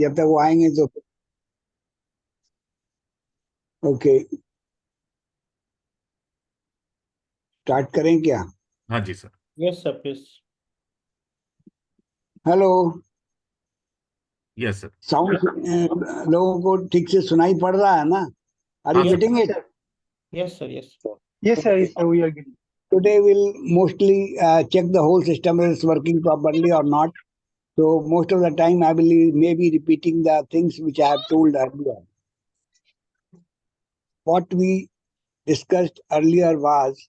जब तक वो आएंगे तो ओके स्टार्ट करें क्या? हाँ जी sir. Yes sir please. Hello. Yes sir. Sound लोगों को ठीक से सुनाई पड़ रहा है ना? आर यू हाँ sir. Getting it? Yes sir yes. Yes, sir. Yes, sir. We are getting. Today we'll mostly check the whole system whether it's working properly or not. So most of the time I will may be repeating the things which I have told earlier. What we discussed earlier was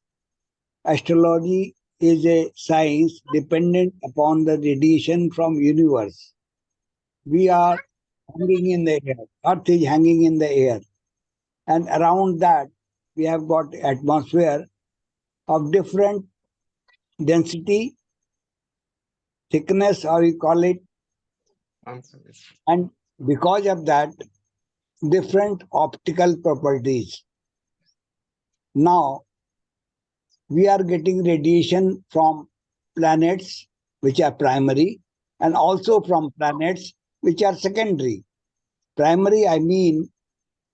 astrology is a science dependent upon the radiation from universe. We are hanging in the air. Earth is hanging in the air. And around that we have got atmosphere of different density, thickness, or you call it, and because of that, different optical properties. Now, we are getting radiation from planets which are primary and also from planets which are secondary. Primary, I mean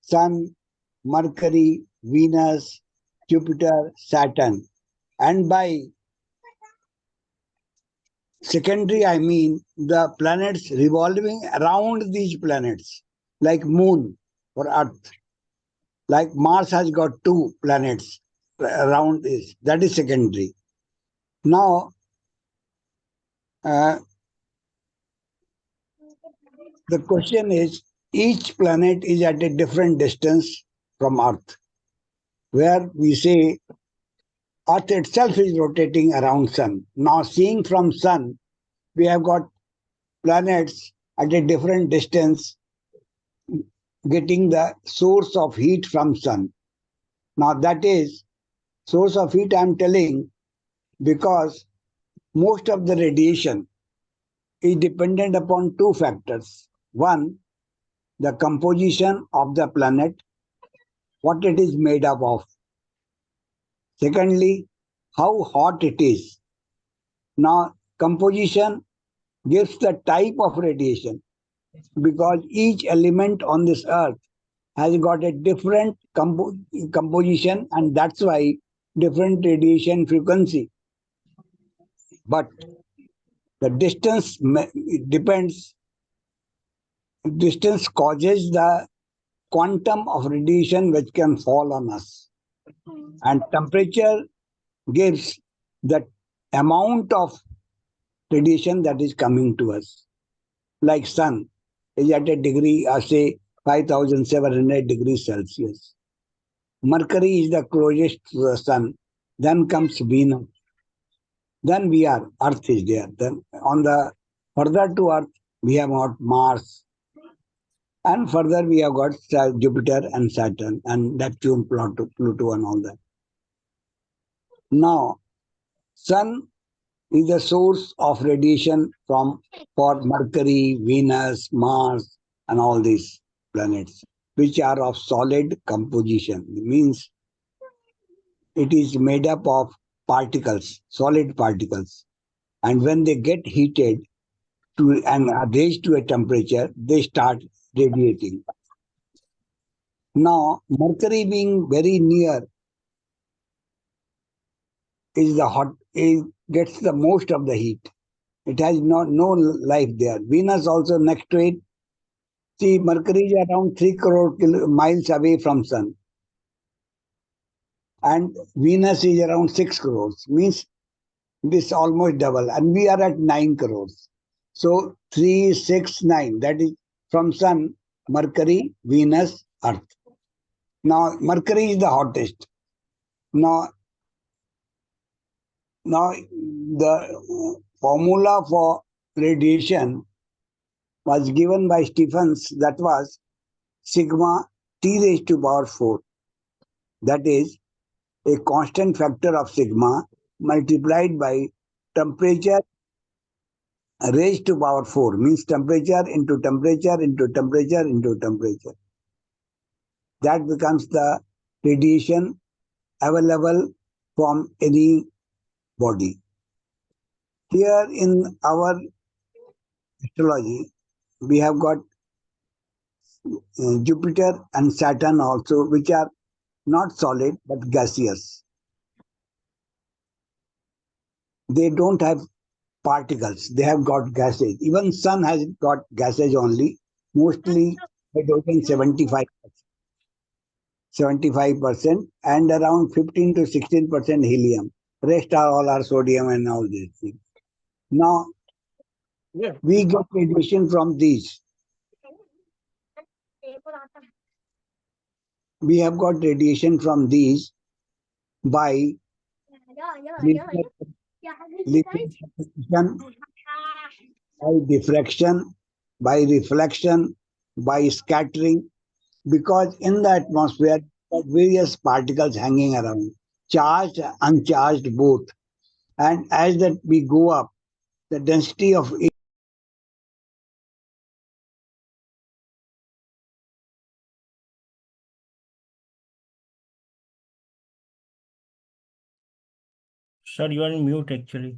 Sun, Mercury, Venus, Jupiter, Saturn. And by secondary, I mean the planets revolving around these planets, like Moon or Earth. Like Mars has got 2 planets around this. That is secondary. Now, the question is, each planet is at a different distance from Earth, where we say Earth itself is rotating around Sun. Now, seeing from Sun, we have got planets at a different distance getting the source of heat from Sun. Now, that is source of heat I am telling because most of the radiation is dependent upon 2 factors. One, the composition of the planet, what it is made up of. Secondly, how hot it is. Now, composition gives the type of radiation because each element on this earth has got a different composition, and that's why different radiation frequency. But the distance depends. Distance causes the quantum of radiation which can fall on us, and temperature gives the amount of radiation that is coming to us. Like sun is at a degree, say 5,700 degrees Celsius. Mercury is the closest to the sun. Then comes Venus. Then we are, Earth is there. Then on the further to Earth, we have got Mars. And further we have got Jupiter and Saturn and Neptune, Pluto and all that. Now, sun is the source of radiation for Mercury, Venus, Mars, and all these planets, which are of solid composition. It means it is made up of particles, solid particles. And when they get heated and are raised to a temperature, they start radiating. Now, Mercury being very near is the hot, gets the most of the heat. It has no life there. Venus also next to it. See, Mercury is around 3 crore miles away from Sun. And Venus is around 6 crores. Means it is almost double. And we are at 9 crores. So 3, 6, 9. That is from Sun, Mercury, Venus, Earth. Now, Mercury is the hottest. Now the formula for radiation was given by Stephens, that was sigma T raised to power 4. That is a constant factor of sigma multiplied by temperature raised to power 4, means temperature into temperature into temperature into temperature. That becomes the radiation available from any body. Here in our astrology, we have got Jupiter and Saturn also, which are not solid but gaseous. They don't have particles, they have got gases. Even Sun has got gases only, mostly hydrogen 75%, and around 15 to 16% helium. Rest are all are sodium and all these things. Now, we get radiation from these. We have got radiation from these by reflection, by diffraction, by reflection, by scattering, because in the atmosphere there are various particles hanging around, charged, uncharged both. And as that we go up, the density of Sir, you are in mute actually.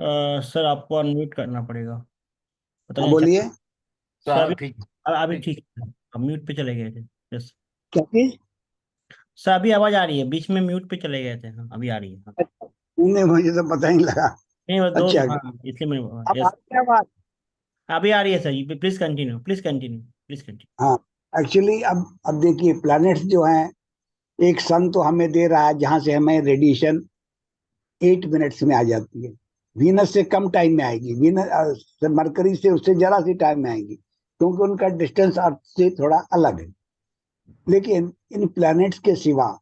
Sir आपको unmute करना पड़ेगा, पता नहीं बोलिए sir अभी ठीक है, अब म्यूट पे चले गए थे। यस क्या चीज? सर अभी आवाज आ रही है, बीच में म्यूट पे चले गए थे। हाँ अभी आ रही है। हाँ। नहीं, मुझे तो पता ही लगा। नहीं बस दो, अच्छा, हाँ इसलिए मैं अब यस क्या बात? अभी आ रही है sir, please continue, please continue, please continue. हाँ, एक्चुअली अब देखिए, प्लैनेट्स जो हैं, एक सन तो हमें दे रहा है जहां से हमें रेडिएशन 8 मिनट्स में आ जाती है। वीनस से कम टाइम में आएगी, वीनस मरकरी से उससे जरा सी टाइम में आएगी, क्योंकि उनका डिस्टेंस अर्थ से थोड़ा अलग है। लेकिन इन प्लैनेट्स के सिवा,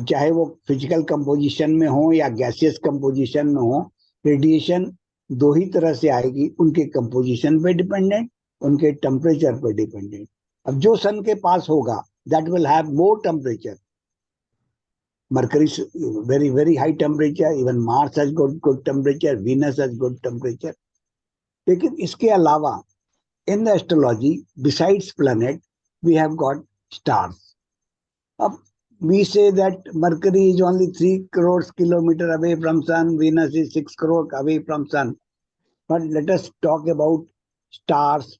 चाहे वो फिजिकल कंपोजिशन में हो या गैसियस कंपोजिशन में हो, रेडिएशन दो ही तरह से आएगी, उनके कंपोजिशन पे डिपेंडेंट, उनके टेम्परेचर पे डिपेंडेंट। अब जो सन के पास होगा, that will have more temperature. Mercury is very, very high temperature. Even Mars has got good temperature. Venus has good temperature. लेकिन इसके अलावा in the astrology, besides planet, we have got stars. अब we say that Mercury is only 3 crores kilometer away from Sun. Venus is 6 crore away from Sun. But let us talk about stars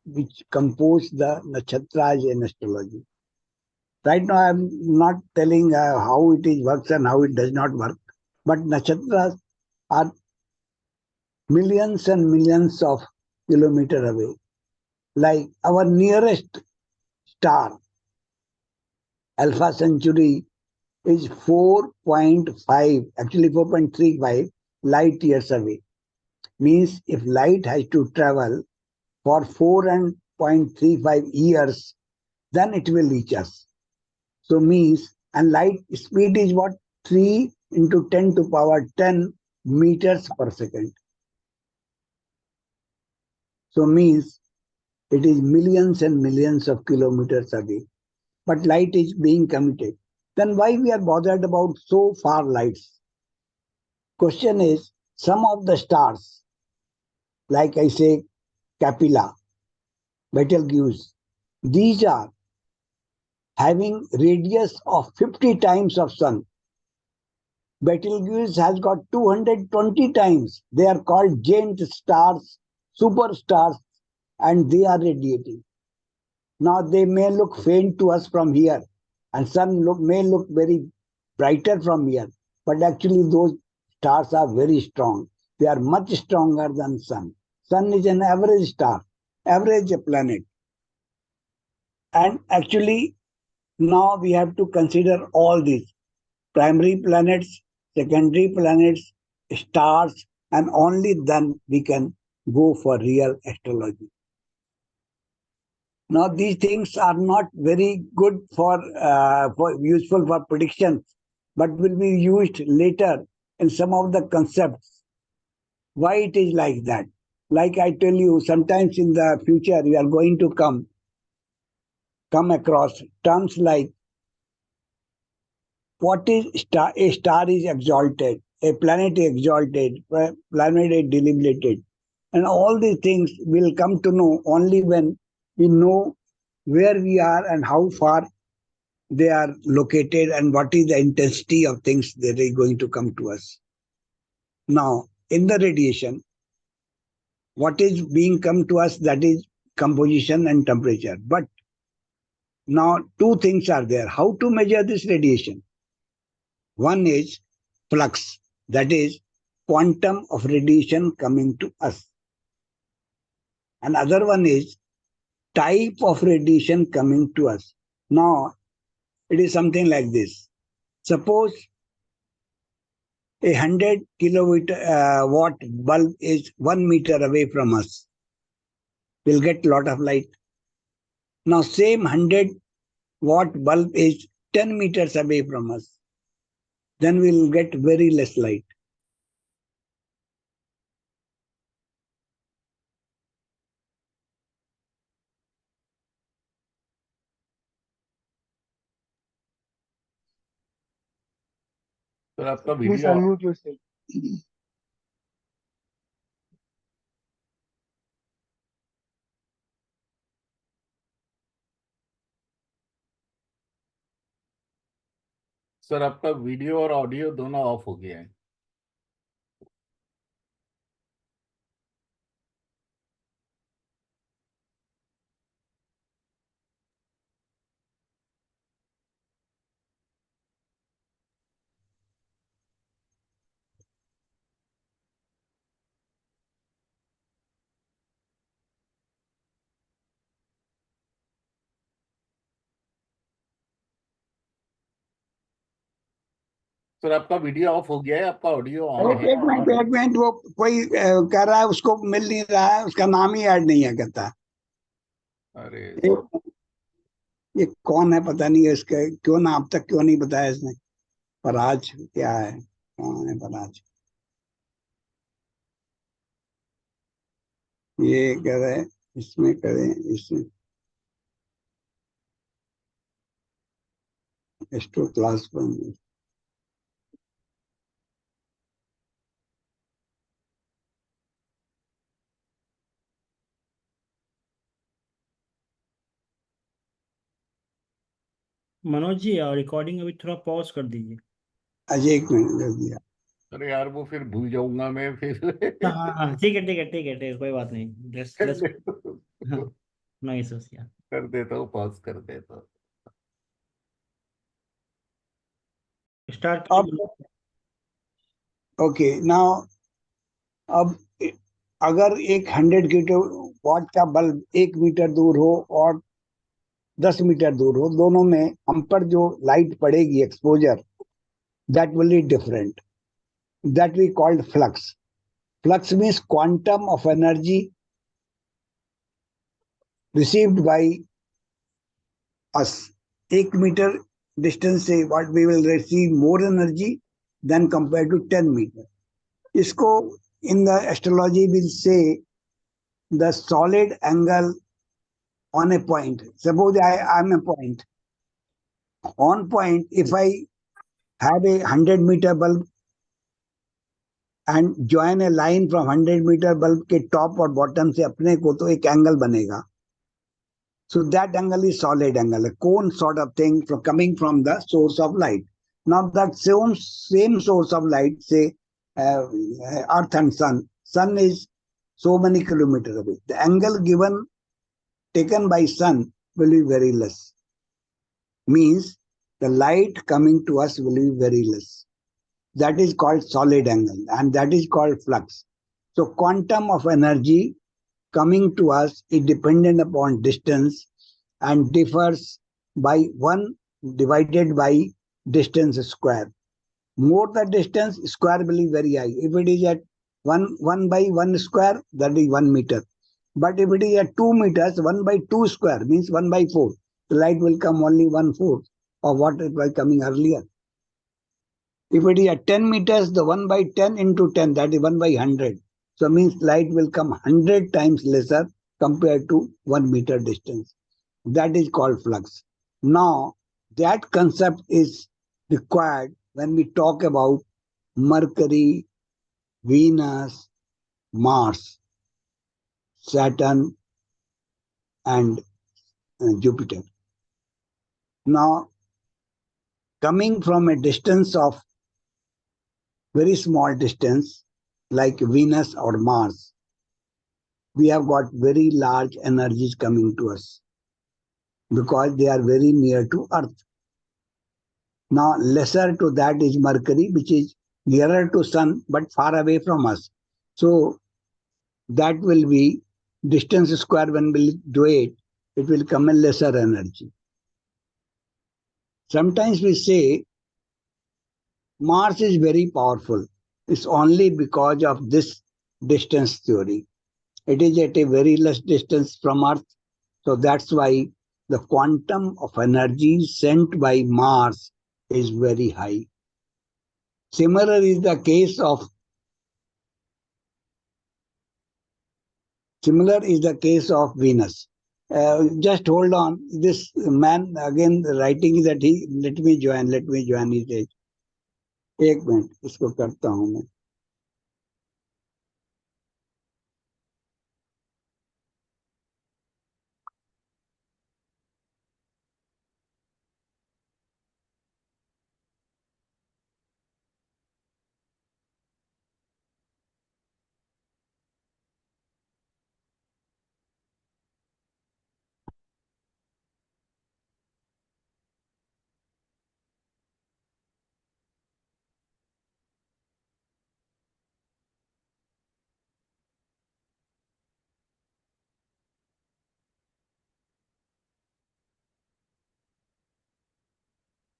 which compose the nakshatras in astrology. Right now, I am not telling how it works and how it does not work. But nakshatras are millions and millions of kilometers away. Like our nearest star, Alpha Centauri, is 4.5, actually 4.35 light years away. Means if light has to travel for 4.35 years, then it will reach us. So means, and light speed is what? 3 into 10 to power 10 meters per second. So means it is millions and millions of kilometers away. But light is being committed. Then why we are bothered about so far lights? Question is, some of the stars, like I say, Capella, Betelgeuse, these are having radius of 50 times of Sun. Betelgeuse has got 220 times. They are called giant stars, superstars, and they are radiating. Now they may look faint to us from here, and Sun may look very brighter from here, but actually those stars are very strong. They are much stronger than Sun. Sun is an average star, average planet. And actually, now we have to consider all these primary planets, secondary planets, stars, and only then we can go for real astrology. Now, these things are not very good for useful for predictions, but will be used later in some of the concepts. Why it is like that? Like I tell you, sometimes in the future you are going to come across terms like what is star? A star is exalted, a planet is exalted, a planet is deliberated. And all these things will come to know only when we know where we are and how far they are located and what is the intensity of things that are going to come to us. Now, in the radiation, what is being come to us, that is composition and temperature. But now two things are there. How to measure this radiation? One is flux, that is quantum of radiation coming to us. And other one is type of radiation coming to us. Now, it is something like this. Suppose a 100 kilowatt bulb is 1 meter away from us. We'll get lot of light. Now, same 100-watt bulb is 10 meters away from us. Then we'll get very less light. Sir आपका Please video unmute yourself. Sir आपका video और audio दोनों of हो गया है. Sir आपका video of हो गया है, आपका ऑडियो ऑन है. एक मिनट, वो कोई कह रहा है उसको मिल नहीं रहा है, उसका नाम ही ऐड नहीं है कहता. अरे ये कौन है पता नहीं है, इसका क्यों ना अब तक क्यों नहीं बताया इसने. पराज क्या है, कौन है पराज? ये कह रहे इसमें करें, इसमें एस्ट्रो क्लास बन. मनोज जी, रिकॉर्डिंग अभी थोड़ा पॉज कर दीजिए. अजय एक मिनट कर दिया. अरे यार वो फिर भूल जाऊंगा मैं फिर. हाँ हाँ हाँ, ठीक है ठीक है ठीक है ठीक है, कोई बात नहीं. Let's हाँ, नो इश्यूज यार. कर देता हूँ, पॉज कर देता हूँ. स्टार्ट अब कीजिए. ओके नाउ, अब अगर एक 100 किलोवाट का बल्ब 1 मीटर दूर हो और 10 मीटर दूर हो, दोनों में हम पर जो लाइट पड़ेगी, exposure, that will be different. That we called flux. Flux means quantum of energy received by us. 1 meter distance से what we will receive more energy than compared to 10 meter. इसको in the astrology will say the solid angle on a point. Suppose I am a point. On point, if I have a 100-meter bulb and join a line from 100-meter bulb के top और bottom से अपने को, तो एक angle बनेगा. So that angle is solid angle, a cone sort of thing coming from the source of light. Now that same source of light, say Earth and Sun is so many kilometers away. The angle taken by Sun will be very less. Means the light coming to us will be very less. That is called solid angle, and that is called flux. So quantum of energy coming to us is dependent upon distance and differs by 1 divided by distance square. More the distance, square will be very high. If it is at 1 by 1 square, that is 1 meter. But if it is at 2 meters, 1 by 2 square means 1 by 4. The light will come only 1/4 of what it was coming earlier. If it is at 10 meters, the 1 by 10 into 10, that is 1 by 100. So means light will come 100 times lesser compared to 1 meter distance. That is called flux. Now, that concept is required when we talk about Mercury, Venus, Mars, Saturn, and Jupiter. Now, coming from a distance of very small distance like Venus or Mars, we have got very large energies coming to us because they are very near to Earth. Now, lesser to that is Mercury, which is nearer to Sun but far away from us. So that will be distance square. When we do it, it will come a lesser energy. Sometimes we say Mars is very powerful. It's only because of this distance theory. It is at a very less distance from Earth. So that's why the quantum of energy sent by Mars is very high. Similar is the case of Venus. Just hold on. This man again writing that he let me join. He says, एक minute इसको करता हूं मैं.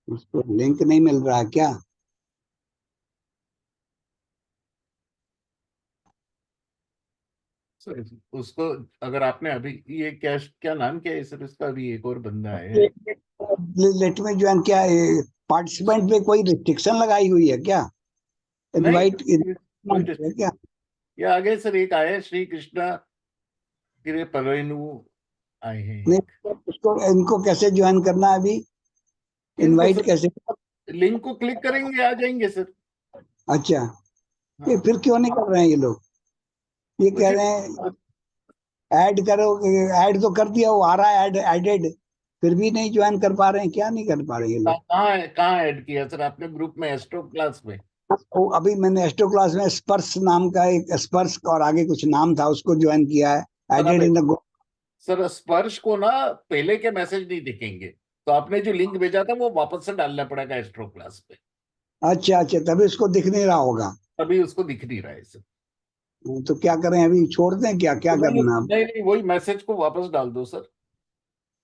उसको link नहीं मिल रहा क्या? Sir उसको अगर आपने अभी ये क्या नाम क्या है सर इसका? अभी एक और बंदा है, लेट में ज्वाइन. क्या पार्टिसिपेंट में कोई रिस्ट्रिक्शन लगाई हुई है क्या? इनवाइट है क्या? ये आगे सर एक आया है, श्री कृष्णा किरे पलोइनु आए हैं. नहीं, उसको इनको कैसे ज्वाइन करना है अभी? इनवाइट कैसे? लिंक को क्लिक करेंगे आ जाएंगे सर. अच्छा, ये फिर क्यों नहीं कर रहे हैं ये लोग? ये कह रहे हैं ऐड करो. ऐड तो कर दिया, वो आ रहा है एडेड, फिर भी नहीं ज्वाइन कर पा रहे हैं. क्या नहीं कर पा रहे हैं ये लोग? कहाँ ऐड किया सर आपने ग्रुप में, एस्ट्रो क्लास में? अभी मैंने एस्ट्रो क्लास में स्पर्श नाम का एक स्पर्श और आगे कुछ नाम था, उसको ज्वाइन किया है. Added in the group. Sir Sparsh को ना पहले के मैसेज नहीं दिखेंगे, तो आपने जो लिंक भेजा था वो वापस से डालना पड़ेगा एस्ट्रो क्लास पे. अच्छा, तभी उसको दिख नहीं रहा होगा. अभी उसको दिख नहीं रहा है सर. तो क्या करें अभी? छोड़ दें? क्या करना? नहीं, वही मैसेज को वापस डाल दो सर.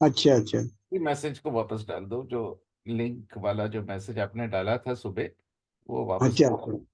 अच्छा. मैसेज को वापस डाल दो, जो लिंक वाला जो मैसेज आपने डाला था सुबह वो वापस. अच्छा.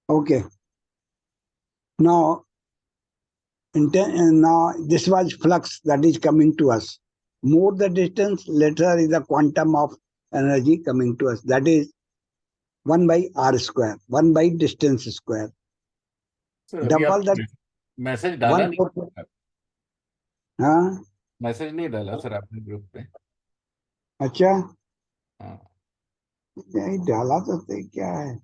Okay. Now this was flux that is coming to us. More the distance, later is the quantum of energy coming to us. That is 1 by r square, 1 by distance square. Double that. Message डाला नहीं? हाँ, message नहीं डाला sir आपने group पे? अच्छा. हाँ, नहीं डाला तो क्या है?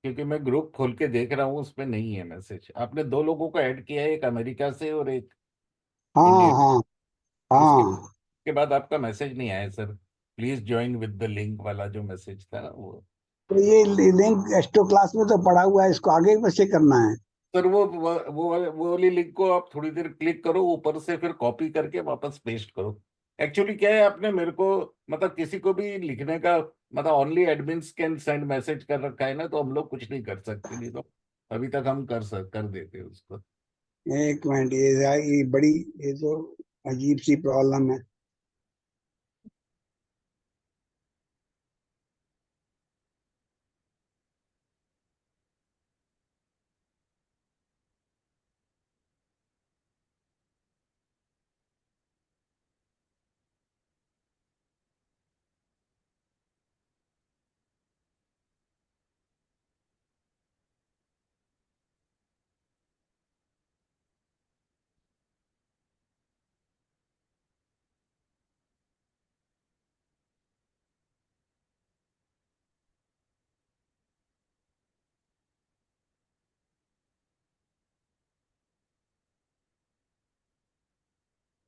क्योंकि मैं ग्रुप खोल के देख रहा हूँ उसमें नहीं है मैसेज. आपने दो लोगों को ऐड किया है, एक अमेरिका से और एक इंडिया. हाँ. उसके बाद आपका मैसेज नहीं आया sir, please join with the link वाला जो मैसेज था वो. तो ये लिंक एस्ट्रो क्लास में तो पड़ा हुआ है, इसको आगे कैसे करना है? सर वो वाली लिंक को आप थोड़ी देर क्लिक करो ऊपर से, फिर कॉपी करके वापस पेस्ट करो. एक्चुअली क्या है, आपने मेरे को मतलब किसी को भी लिखने का मतलब only admins can send message कर रखा है ना, तो हम लोग कुछ नहीं कर सकते. नहीं तो अभी तक हम कर देते उसको। एक मिनट, ये बड़ी, ये तो अजीब सी प्रॉब्लम है।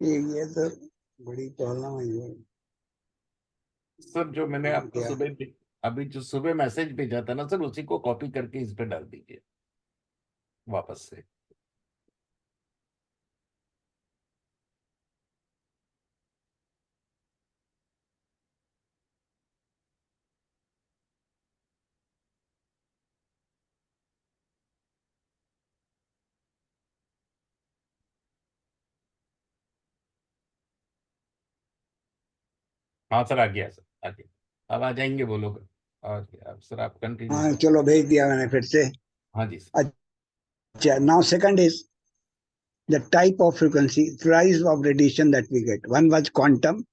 ये तो बड़ी प्रॉब्लम है ये। सर जो मैंने हाँ, आपको क्या? अभी जो सुबह मैसेज भेजा था ना सर, उसी को कॉपी करके इस पे डाल दीजिए वापस से। हाँ सर, आ गया सर, आ गया। अब आ जाएंगे वो लोग। और अब सर आप कंटिन्यू हाँ कर। चलो, भेज दिया मैंने फिर से। हाँ जी सर। अच्छा, now second is the type of frequency, rise of radiation that we get. One was quantum,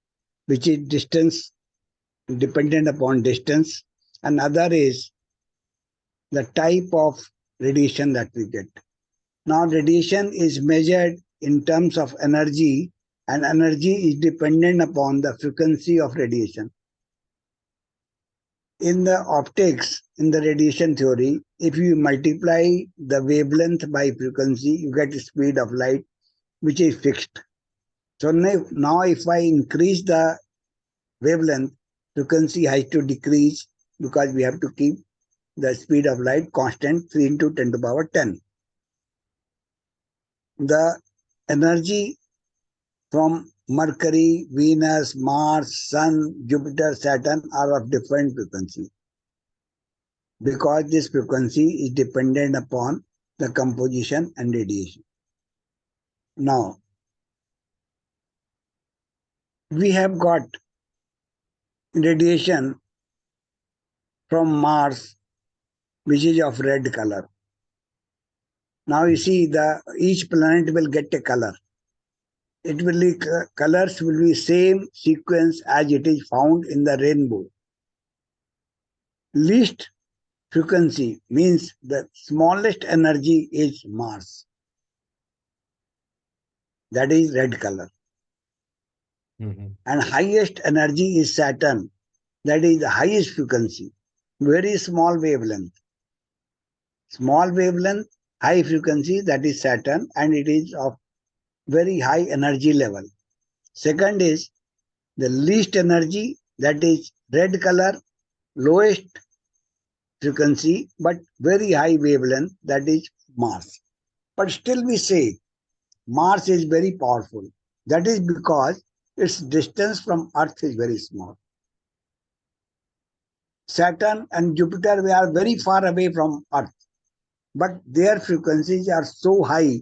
which is distance, dependent upon distance. Another is the type of radiation that we get. Now, radiation is measured in terms of energy, and energy is dependent upon the frequency of radiation. In the optics, in the radiation theory, if you multiply the wavelength by frequency, you get the speed of light, which is fixed. So now if I increase the wavelength, frequency has to decrease because we have to keep the speed of light constant, 3 into 10 to the power 10. The energy from Mercury, Venus, Mars, Sun, Jupiter, Saturn are of different frequency because this frequency is dependent upon the composition and radiation. Now, we have got radiation from Mars, which is of red color. Now you see, each planet will get a color. It will be, colors will be same sequence as it is found in the rainbow. Least frequency means the smallest energy is Mars. That is red color. And highest energy is Saturn. That is the highest frequency. Very small wavelength. Small wavelength, high frequency, that is Saturn, and it is of very high energy level. Second is the least energy, that is red color, lowest frequency but very high wavelength, that is Mars. But still we say Mars is very powerful. That is because its distance from Earth is very small. Saturn and Jupiter, they are very far away from Earth, but their frequencies are so high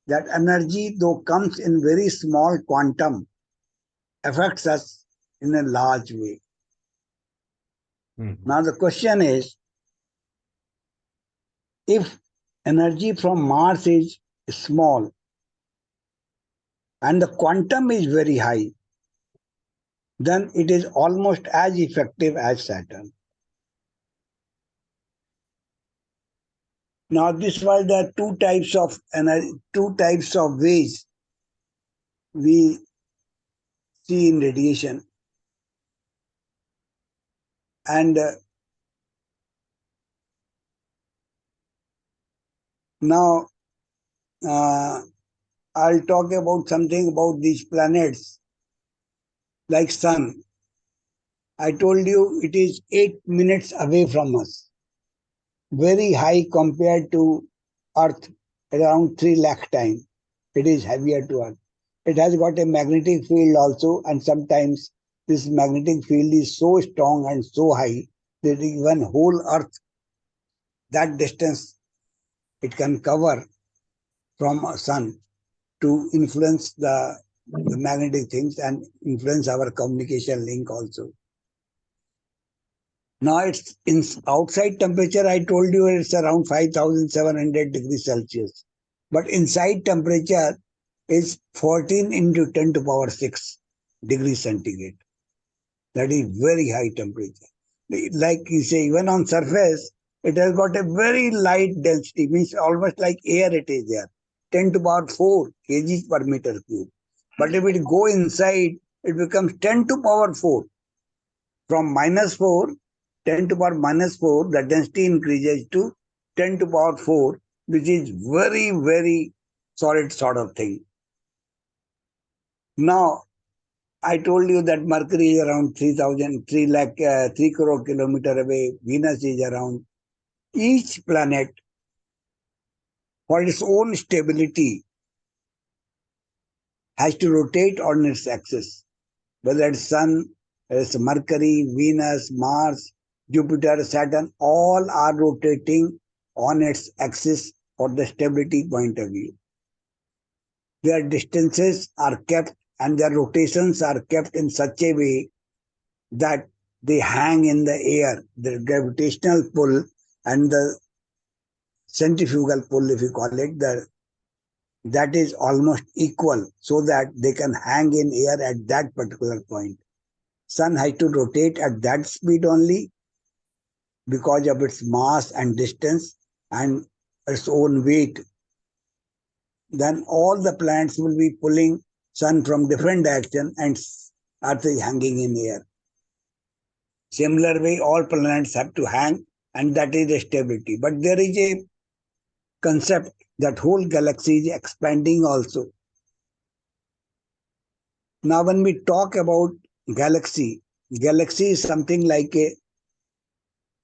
that energy, though comes in very small quantum, affects us in a large way. Now the question is, if energy from Mars is small and the quantum is very high, then it is almost as effective as Saturn. Now this was the two types of ways we see in radiation. And now I'll talk about something about these planets like Sun. I told you it is 8 minutes away from us. Very high compared to Earth, around 3 lakh times. It is heavier to Earth. It has got a magnetic field also, and sometimes this magnetic field is so strong and so high that even whole Earth, that distance it can cover from a sun to influence the magnetic things and influence our communication link also. Now it's in outside temperature, I told you it's around 5,700 degrees Celsius. But inside temperature is 14 into 10 to power 6 degrees centigrade. That is very high temperature. Like you say, even on surface, it has got a very light density, means almost like air it is there. 10 to power 4 kgs per meter cube. But if it go inside, it becomes 10 to power 4. From minus 4, 10 to power minus 4, the density increases to 10 to power 4, which is very, very solid sort of thing. Now, I told you that Mercury is around 3 crore kilometer away. Venus is around. Each planet, for its own stability, has to rotate on its axis. Whether it's Sun, it's Mercury, Venus, Mars, Jupiter, Saturn, all are rotating on its axis for the stability point of view. Their distances are kept and their rotations are kept in such a way that they hang in the air. The gravitational pull and the centrifugal pull, if you call it, that is almost equal, so that they can hang in air at that particular point. Sun has to rotate at that speed only because of its mass and distance and its own weight. Then all the planets will be pulling Sun from different direction and Earth is hanging in air. Similar way, all planets have to hang, and that is the stability. But there is a concept that whole galaxy is expanding also. Now, when we talk about galaxy is something like a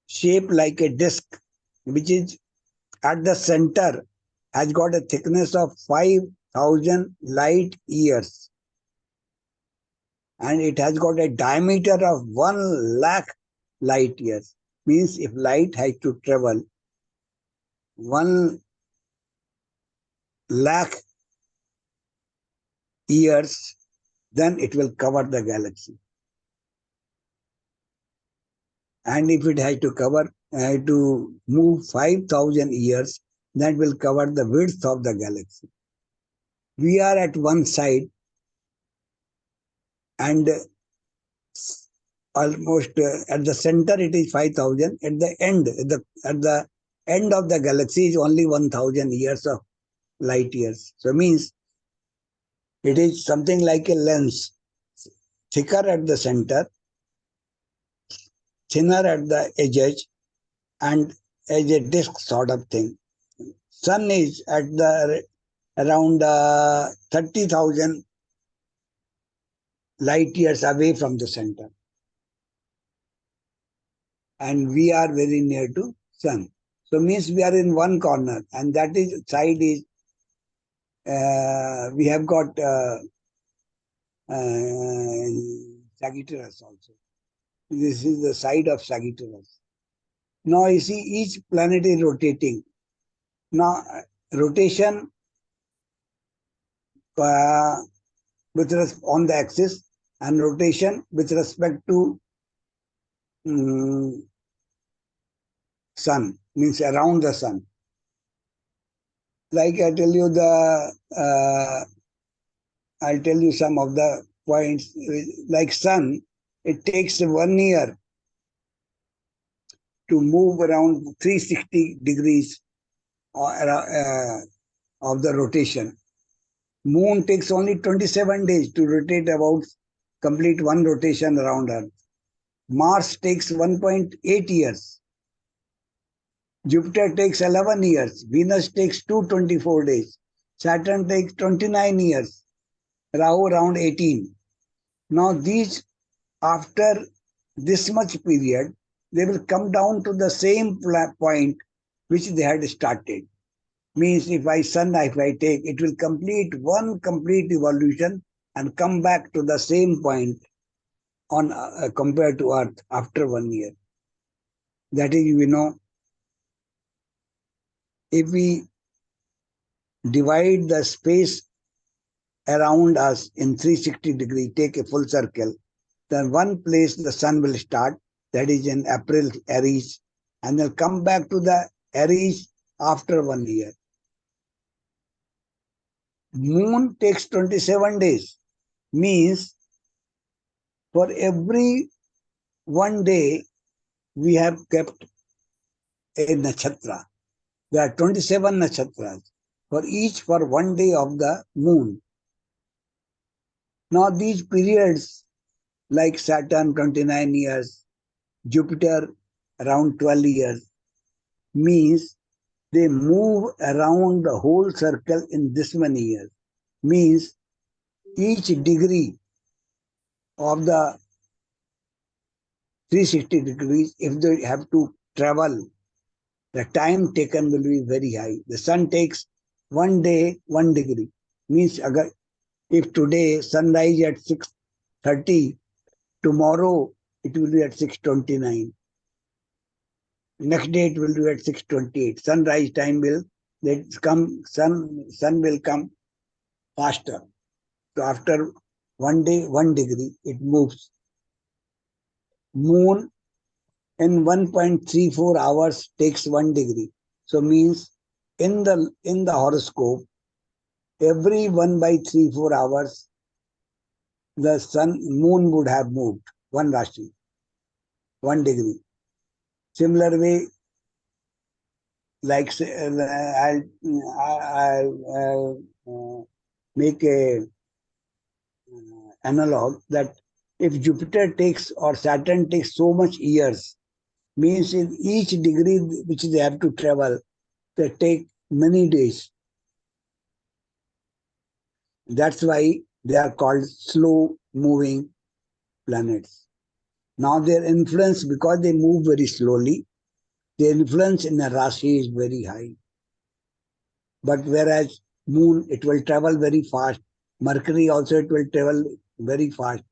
shape like a disk, which is at the center has got a thickness of 5,000 light years. And it has got a diameter of 1 lakh light years. Means if light has to travel 1 lakh years, then it will cover the galaxy. And if it has to move 5,000 years, that will cover the width of the galaxy. We are at one side, and almost at the center it is 5,000. At the end of the galaxy is only 1,000 years of light years. So means it is something like a lens, thicker at the center, thinner at the edges, and as a disk sort of thing. Sun is at the around 30,000 light years away from the center. And we are very near to Sun. So means we are in one corner, and that is side is we have got Sagittarius also. This is the side of Sagittarius. Now you see each planet is rotating. Now rotation on the axis and rotation with respect to Sun, means around the Sun. Like I tell you I'll tell you some of the points. Like Sun, it takes 1 year to move around 360 degrees of the rotation. Moon takes only 27 days to rotate complete one rotation around Earth. Mars takes 1.8 years. Jupiter takes 11 years. Venus takes 224 days. Saturn takes 29 years. Rahu around 18. Now these, after this much period, they will come down to the same point which they had started. Means if I take, it will complete one complete evolution and come back to the same point on compared to Earth after 1 year. That is, if we divide the space around us in 360 degree, take a full circle, then one place the sun will start, that is in April, Aries, and then come back to the Aries after 1 year. Moon takes 27 days, means for every 1 day we have kept a nakshatra. There are 27 nakshatras for each for 1 day of the moon. Now these periods like Saturn 29 years, Jupiter around 12 years, means they move around the whole circle in this many years. Means each degree of the 360 degrees, if they have to travel, the time taken will be very high. The sun takes 1 day, 1 degree. Means if today sunrise at 6:30, tomorrow it will be at 6:29. Next day it will be at 6:28. Sunrise time will sun will come faster. So after 1 day, 1 degree, it moves. Moon in 1.34 hours takes 1 degree. So means in the horoscope, every 1/34 hours, the moon would have moved 1 Rashi, 1 degree. Similar way, like I'll make a analog that if Jupiter takes or Saturn takes so much years, means in each degree which they have to travel, they take many days. That's why they are called slow moving planets. Now their influence, because they move very slowly, their influence in a Rashi is very high. But whereas moon, it will travel very fast. Mercury also, it will travel very fast.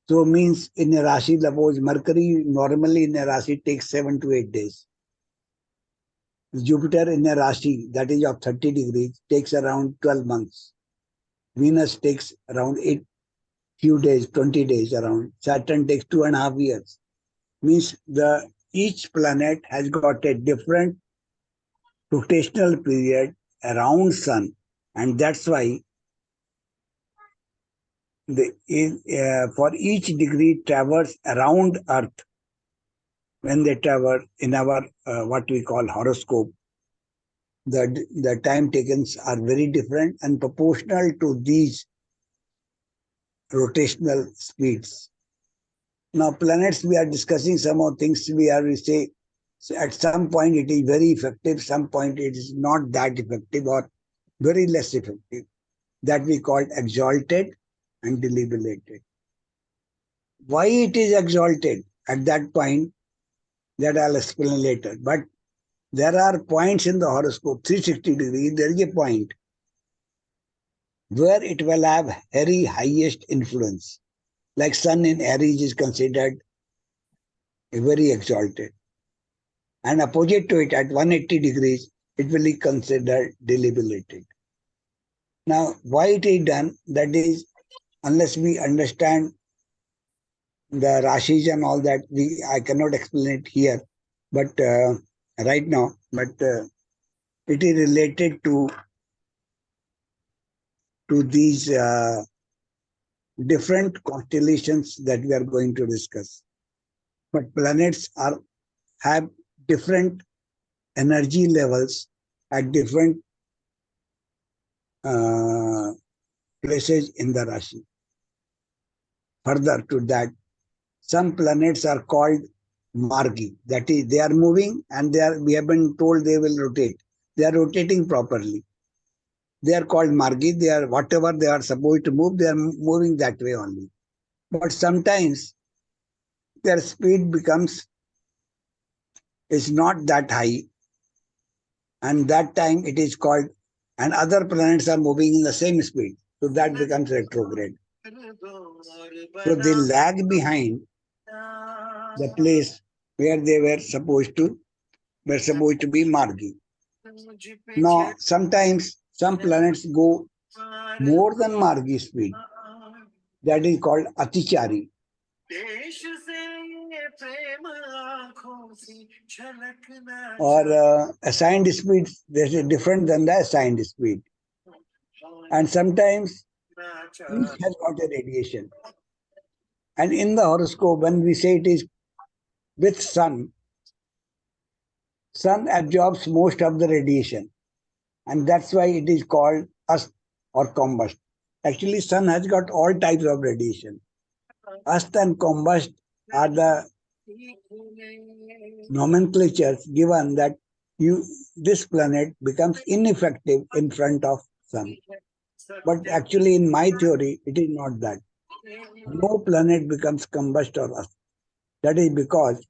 So means in a Rashi, suppose Mercury normally in a Rashi takes 7 to 8 days. Jupiter in a Rashi, that is of 30 degrees, takes around 12 months. Venus takes around 8 few days, 20 days around. Saturn takes 2.5 years. Means each planet has got a different rotational period around Sun, and that's why for each degree traverse around Earth, when they traverse in our what we call horoscope, the time taken are very different and proportional to these rotational speeds. Now, planets, we are discussing some of things we say, so at some point it is very effective, some point it is not that effective or very less effective. That we call exalted and deliberated. Why it is exalted at that point, that I'll explain later. But there are points in the horoscope, 360 degrees, there is a point where it will have very highest influence. Like Sun in Aries is considered very exalted. And opposite to it, at 180 degrees, it will be considered deliberated. Now, why it is done? That is, unless we understand the Rashis and all that, I cannot explain it here, but right now, but it is related to these different constellations that we are going to discuss. But planets have different energy levels at different places in the Rashi. Further to that, some planets are called Margi. That is, they are moving and we have been told they will rotate. They are rotating properly. They are called Margi. They are whatever they are supposed to move, they are moving that way only. But sometimes their speed is not that high. And that time it is called, and other planets are moving in the same speed. So that becomes retrograde. So they lag behind the place where they were supposed to be Margi. Now, sometimes some planets go more than Margi speed. That is called Atichari. Or assigned speed, this is different than the assigned speed. And sometimes each has got a radiation. And in the horoscope, when we say it is with sun absorbs most of the radiation. And that's why it is called Ast or combust. Actually, sun has got all types of radiation. Ast and combust are the nomenclatures given that this planet becomes ineffective in front of sun. But actually, in my theory, it is not that. No planet becomes combust or ast. That is because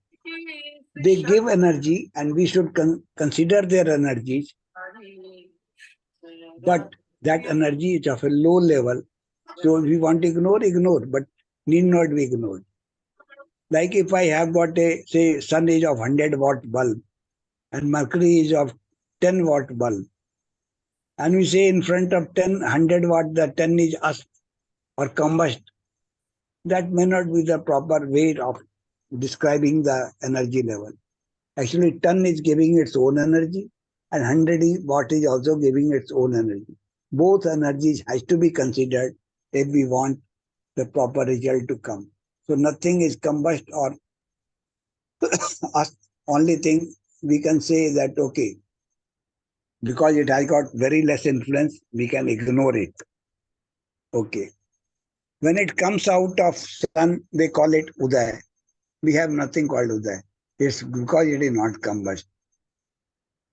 they give energy and we should consider their energies. But that energy is of a low level. So if we want to ignore, but need not be ignored. Like if I have got a, say, sun is of 100-watt bulb and Mercury is of 10-watt bulb. And we say in front of 100-watt, the 10 is ast or combust. That may not be the proper way of describing the energy level. Actually, 10 is giving its own energy and 100-watt is also giving its own energy. Both energies has to be considered if we want the proper result to come. So nothing is combust or only thing we can say that, okay, because it has got very less influence, we can ignore it. Okay. When it comes out of sun, they call it Uday. We have nothing called Uday. It's because it is not combust.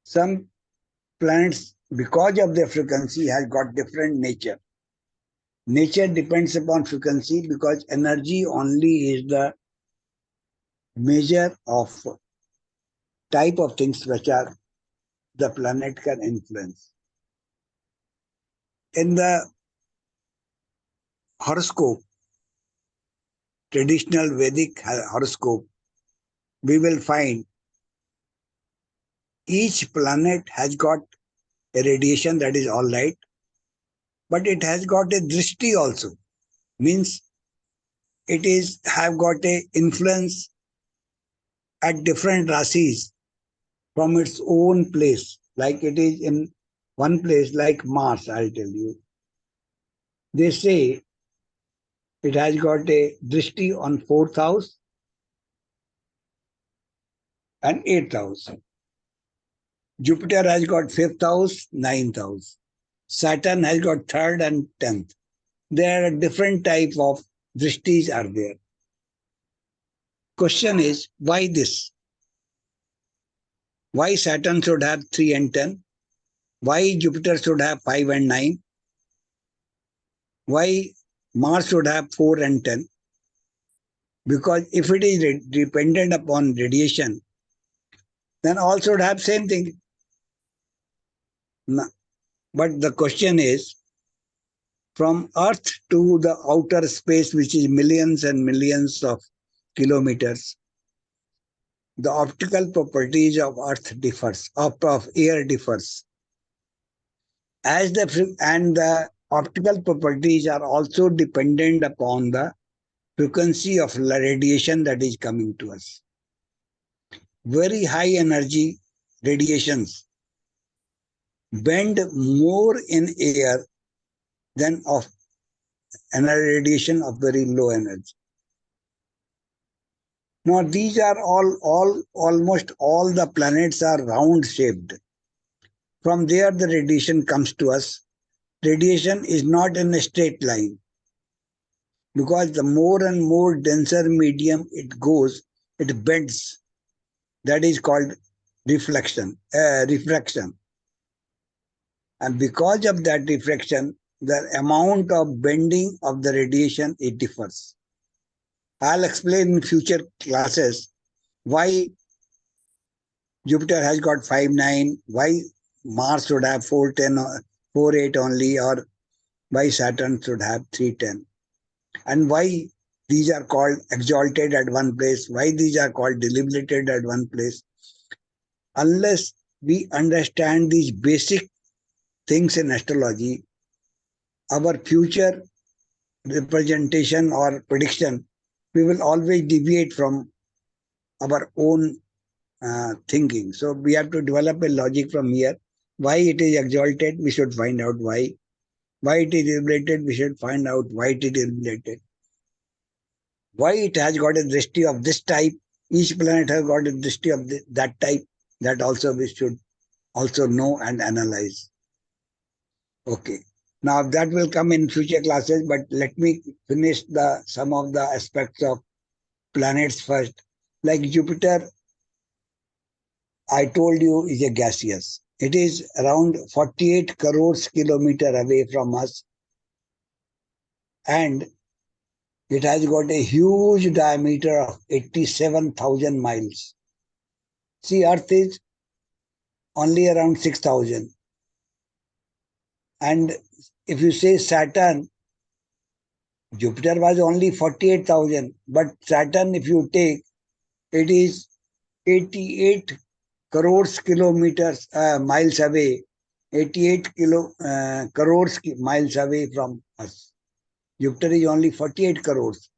Some planets, because of their frequency, has got different nature. Nature depends upon frequency because energy only is the measure of type of things which are the planet can influence. In the horoscope, traditional Vedic horoscope, we will find each planet has got a radiation, that is all right, but it has got a drishti also. Means it is have got a influence at different rasis from its own place. Like it is in one place, like Mars, I'll tell you. They say it has got a drishti on 4th house and 8th house. Jupiter has got 5th house, 9th house. Saturn has got 3rd and 10th. There are different type of drishtis are there. Question is, why this? Why Saturn should have 3 and 10? Why Jupiter should have 5 and 9? Why Mars should have 4 and 10? Because if it is dependent upon radiation, then all should have same thing. No. But the question is, from Earth to the outer space, which is millions and millions of kilometers, the optical properties of Earth differs, of air differs. And the optical properties are also dependent upon the frequency of radiation that is coming to us. Very high energy radiations bend more in air than of radiation of very low energy. Now these are almost all the planets are round shaped. From there the radiation comes to us. Radiation is not in a straight line. Because the more and more denser medium it goes, it bends. That is called refraction. And because of that refraction, the amount of bending of the radiation, it differs. I'll explain in future classes why Jupiter has got 5-9, why Mars should have 4-10 or 4-8 only, or why Saturn should have 3-10. And why these are called exalted at one place, why these are called deliberated at one place. Unless we understand these basic things in astrology, our future representation or prediction, we will always deviate from our own thinking. So we have to develop a logic from here. Why it is exalted, we should find out why. Why it is related, we should find out why it is related. Why it has got a drishti of this type, each planet has got a drishti of that type, that also we should also know and analyze. Okay. Now that will come in future classes, but let me finish some of the aspects of planets first. Like Jupiter, I told you, is a gaseous. It is around 48 crores kilometer away from us, and it has got a huge diameter of 87,000 miles. See, Earth is only around 6,000. And if you say Saturn, Jupiter was only 48,000, but Saturn, if you take, it is 88 crores kilometers, miles away, 88 crores miles away from us. Jupiter is only 48 crores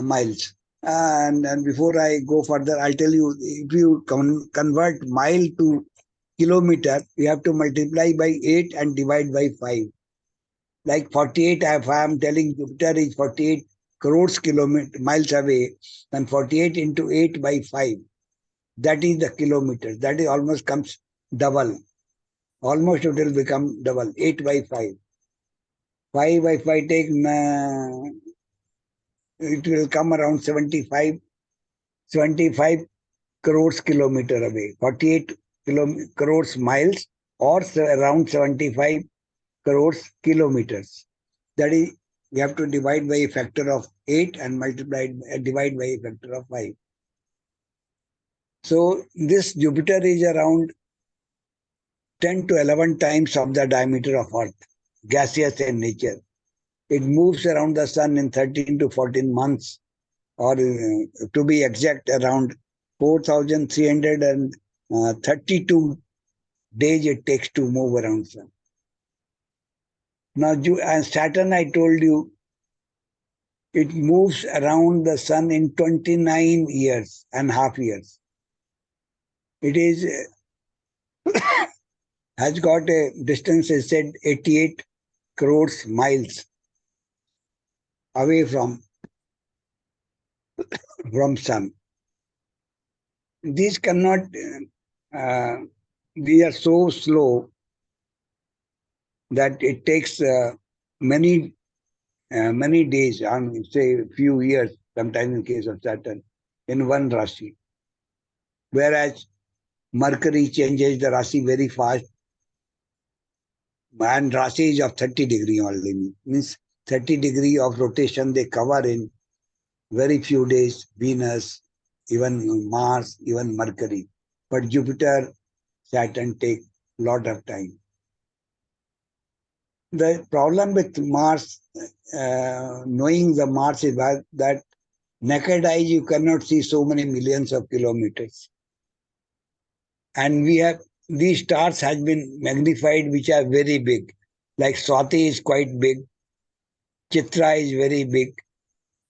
miles. And before I go further, I'll tell you, if you convert mile to kilometer, you have to multiply by 8 and divide by 5. Like 48, if I am telling Jupiter is 48 crores miles away, then 48 into 8 by 5. That is the kilometers. That is almost comes double. Almost it will become double. 8 by 5. 5 by 5 take, it will come around 75 crores kilometer away. 48 crores miles, or around 75 crores kilometers. That is, we have to divide by a factor of 8 and divide by a factor of 5. So this Jupiter is around 10 to 11 times of the diameter of Earth, gaseous in nature. It moves around the sun in 13 to 14 months, or to be exact, around 4,332 days it takes to move around sun. Now, Saturn, I told you, it moves around the sun in 29 years and half years. It is has got a distance, is said, 88 crores miles away from sun. These cannot, these are so slow that it takes many days, say a few years, sometimes in case of Saturn, in one Rashi. Whereas Mercury changes the Rashi very fast, and Rashi is of 30 degree only, means 30 degree of rotation they cover in very few days. Venus, even Mars, even Mercury. But Jupiter, Saturn take lot of time. The problem with Mars, knowing the Mars, is that naked eyes you cannot see so many millions of kilometers. And we have, these stars has been magnified, which are very big. Like Swati is quite big. Chitra is very big.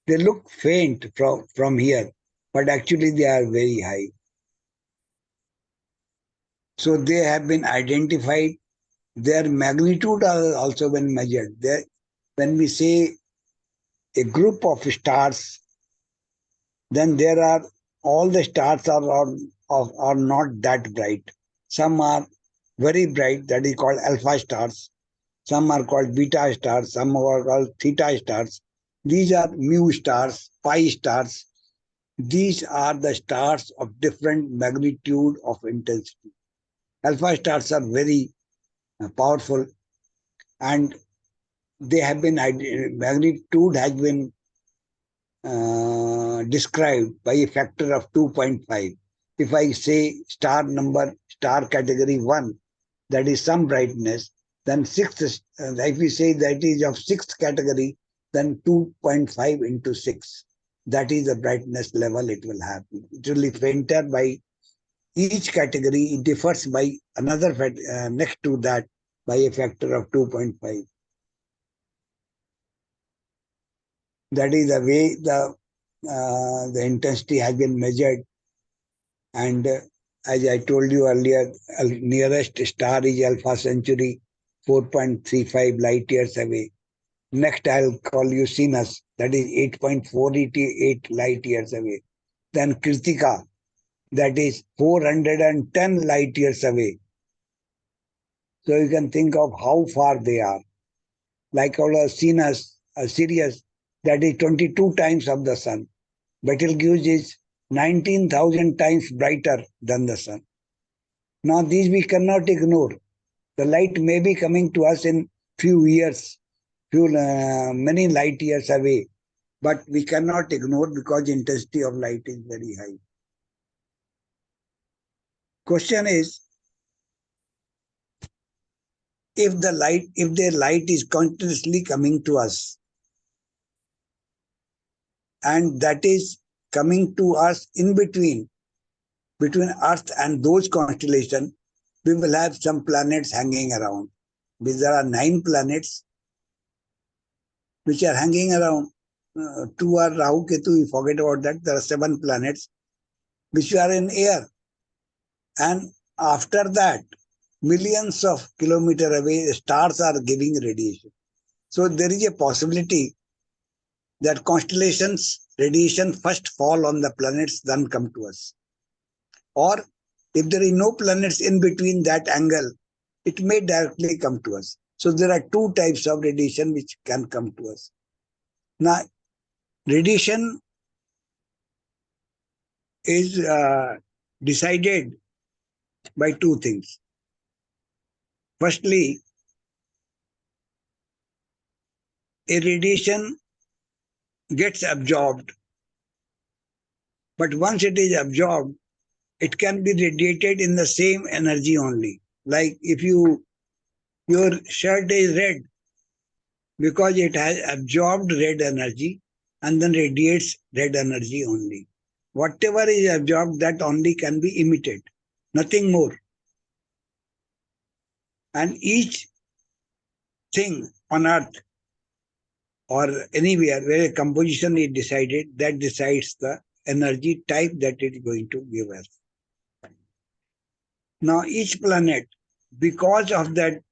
They look faint from here, but actually they are very high. So they have been identified. Their magnitude are also been measured. When we say a group of stars, then there are, all the stars are not that bright. Some are very bright, that is called alpha stars. Some are called beta stars. Some are called theta stars. These are mu stars, pi stars. These are the stars of different magnitude of intensity. Alpha stars are very powerful, and they have been, magnitude has been described by a factor of 2.5. If I say star category 1, that is some brightness, then if we say that is of 6th category, then 2.5 into 6. That is the brightness level it will have. It will be fainter by Each category differs by another next to that by a factor of 2.5. That is the way the intensity has been measured. And as I told you earlier, nearest star is Alpha Centauri, 4.35 light years away. Next, I'll call you Cetus, that is 8.488 light years away. Then Kritika, that is 410 light years away. So you can think of how far they are. Like our Cetus, Sirius, that is 22 times of the sun. Betelgeuse is 19,000 times brighter than the sun. Now these we cannot ignore. The light may be coming to us in few years, many light years away, but we cannot ignore because intensity of light is very high. Question is, if their light is continuously coming to us, and that is coming to us in between Earth and those constellations, we will have some planets hanging around. There are 9 planets which are hanging around. 2 are Rahu, Ketu, we forget about that. There are 7 planets which are in air. And after that, millions of kilometers away, stars are giving radiation. So there is a possibility that constellations radiation first fall on the planets, then come to us. Or if there is no planets in between that angle, it may directly come to us. So there are 2 types of radiation which can come to us. Now, radiation is decided by 2 things. Firstly, a radiation gets absorbed, but once it is absorbed, it can be radiated in the same energy only. Like if your shirt is red, because it has absorbed red energy and then radiates red energy only. Whatever is absorbed, that only can be emitted, nothing more. And each thing on earth or anywhere where a composition is decided, that decides the energy type that it is going to give us. Now each planet, because of that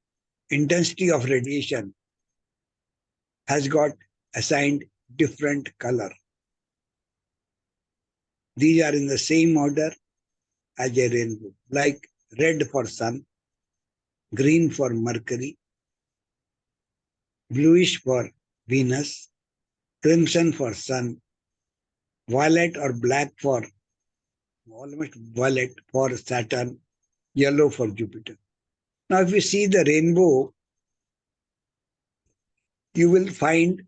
intensity of radiation, has got assigned different color. These are in the same order as a rainbow, like red for Sun, green for Mercury, bluish for Venus, crimson for Sun, violet or black for, almost violet for Saturn, yellow for Jupiter. Now if you see the rainbow, you will find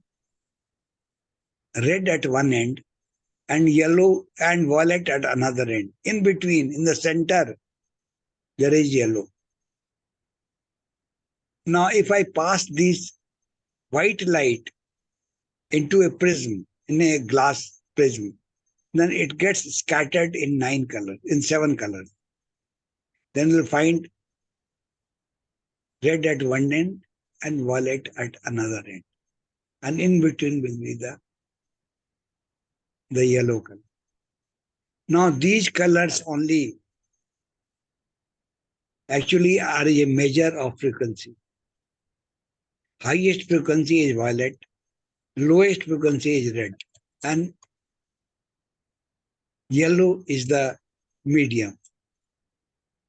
red at one end and yellow and violet at another end. In between, in the center, there is yellow. Now if I pass this white light into a prism, in a glass prism, then it gets scattered in 9 colors, in 7 colors. Then you'll find red at one end and violet at another end. And in between will be the yellow color. Now these colors only actually are a measure of frequency. Highest frequency is violet, lowest frequency is red, and yellow is the medium.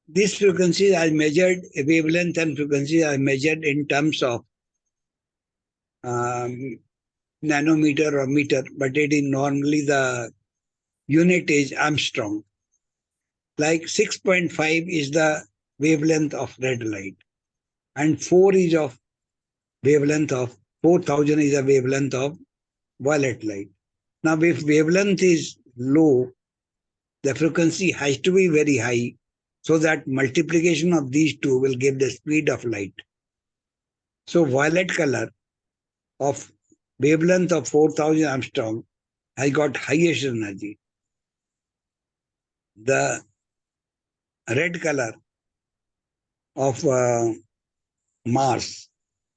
These frequencies are measured, wavelength and frequency are measured in terms of nanometer or meter, but it is normally the unit is Armstrong. Like 6.5 is the wavelength of red light, and 4 is of wavelength of 4000 is a wavelength of violet light. Now, if wavelength is low, the frequency has to be very high, so that multiplication of these two will give the speed of light. So violet color of wavelength of 4000 Armstrong has got highest energy. The red color of Mars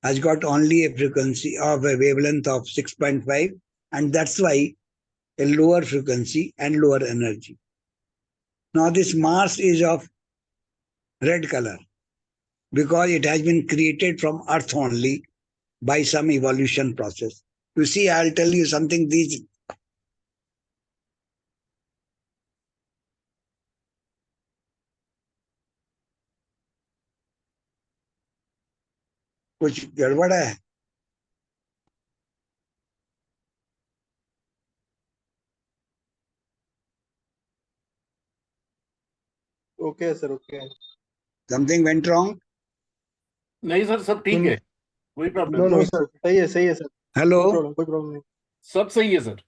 has got only a frequency of a wavelength of 6.5, and that's why a lower frequency and lower energy. Now this Mars is of red color because it has been created from Earth only by some evolution process. You see, I'll tell you something. These कुछ गड़बड़ है. Okay, sir. Okay. Something went wrong. नहीं sir, सब ठीक है, कोई problem No, नहीं, no, sir. सही है, sir. Hello. कोई problem नहीं. सब सही है सर.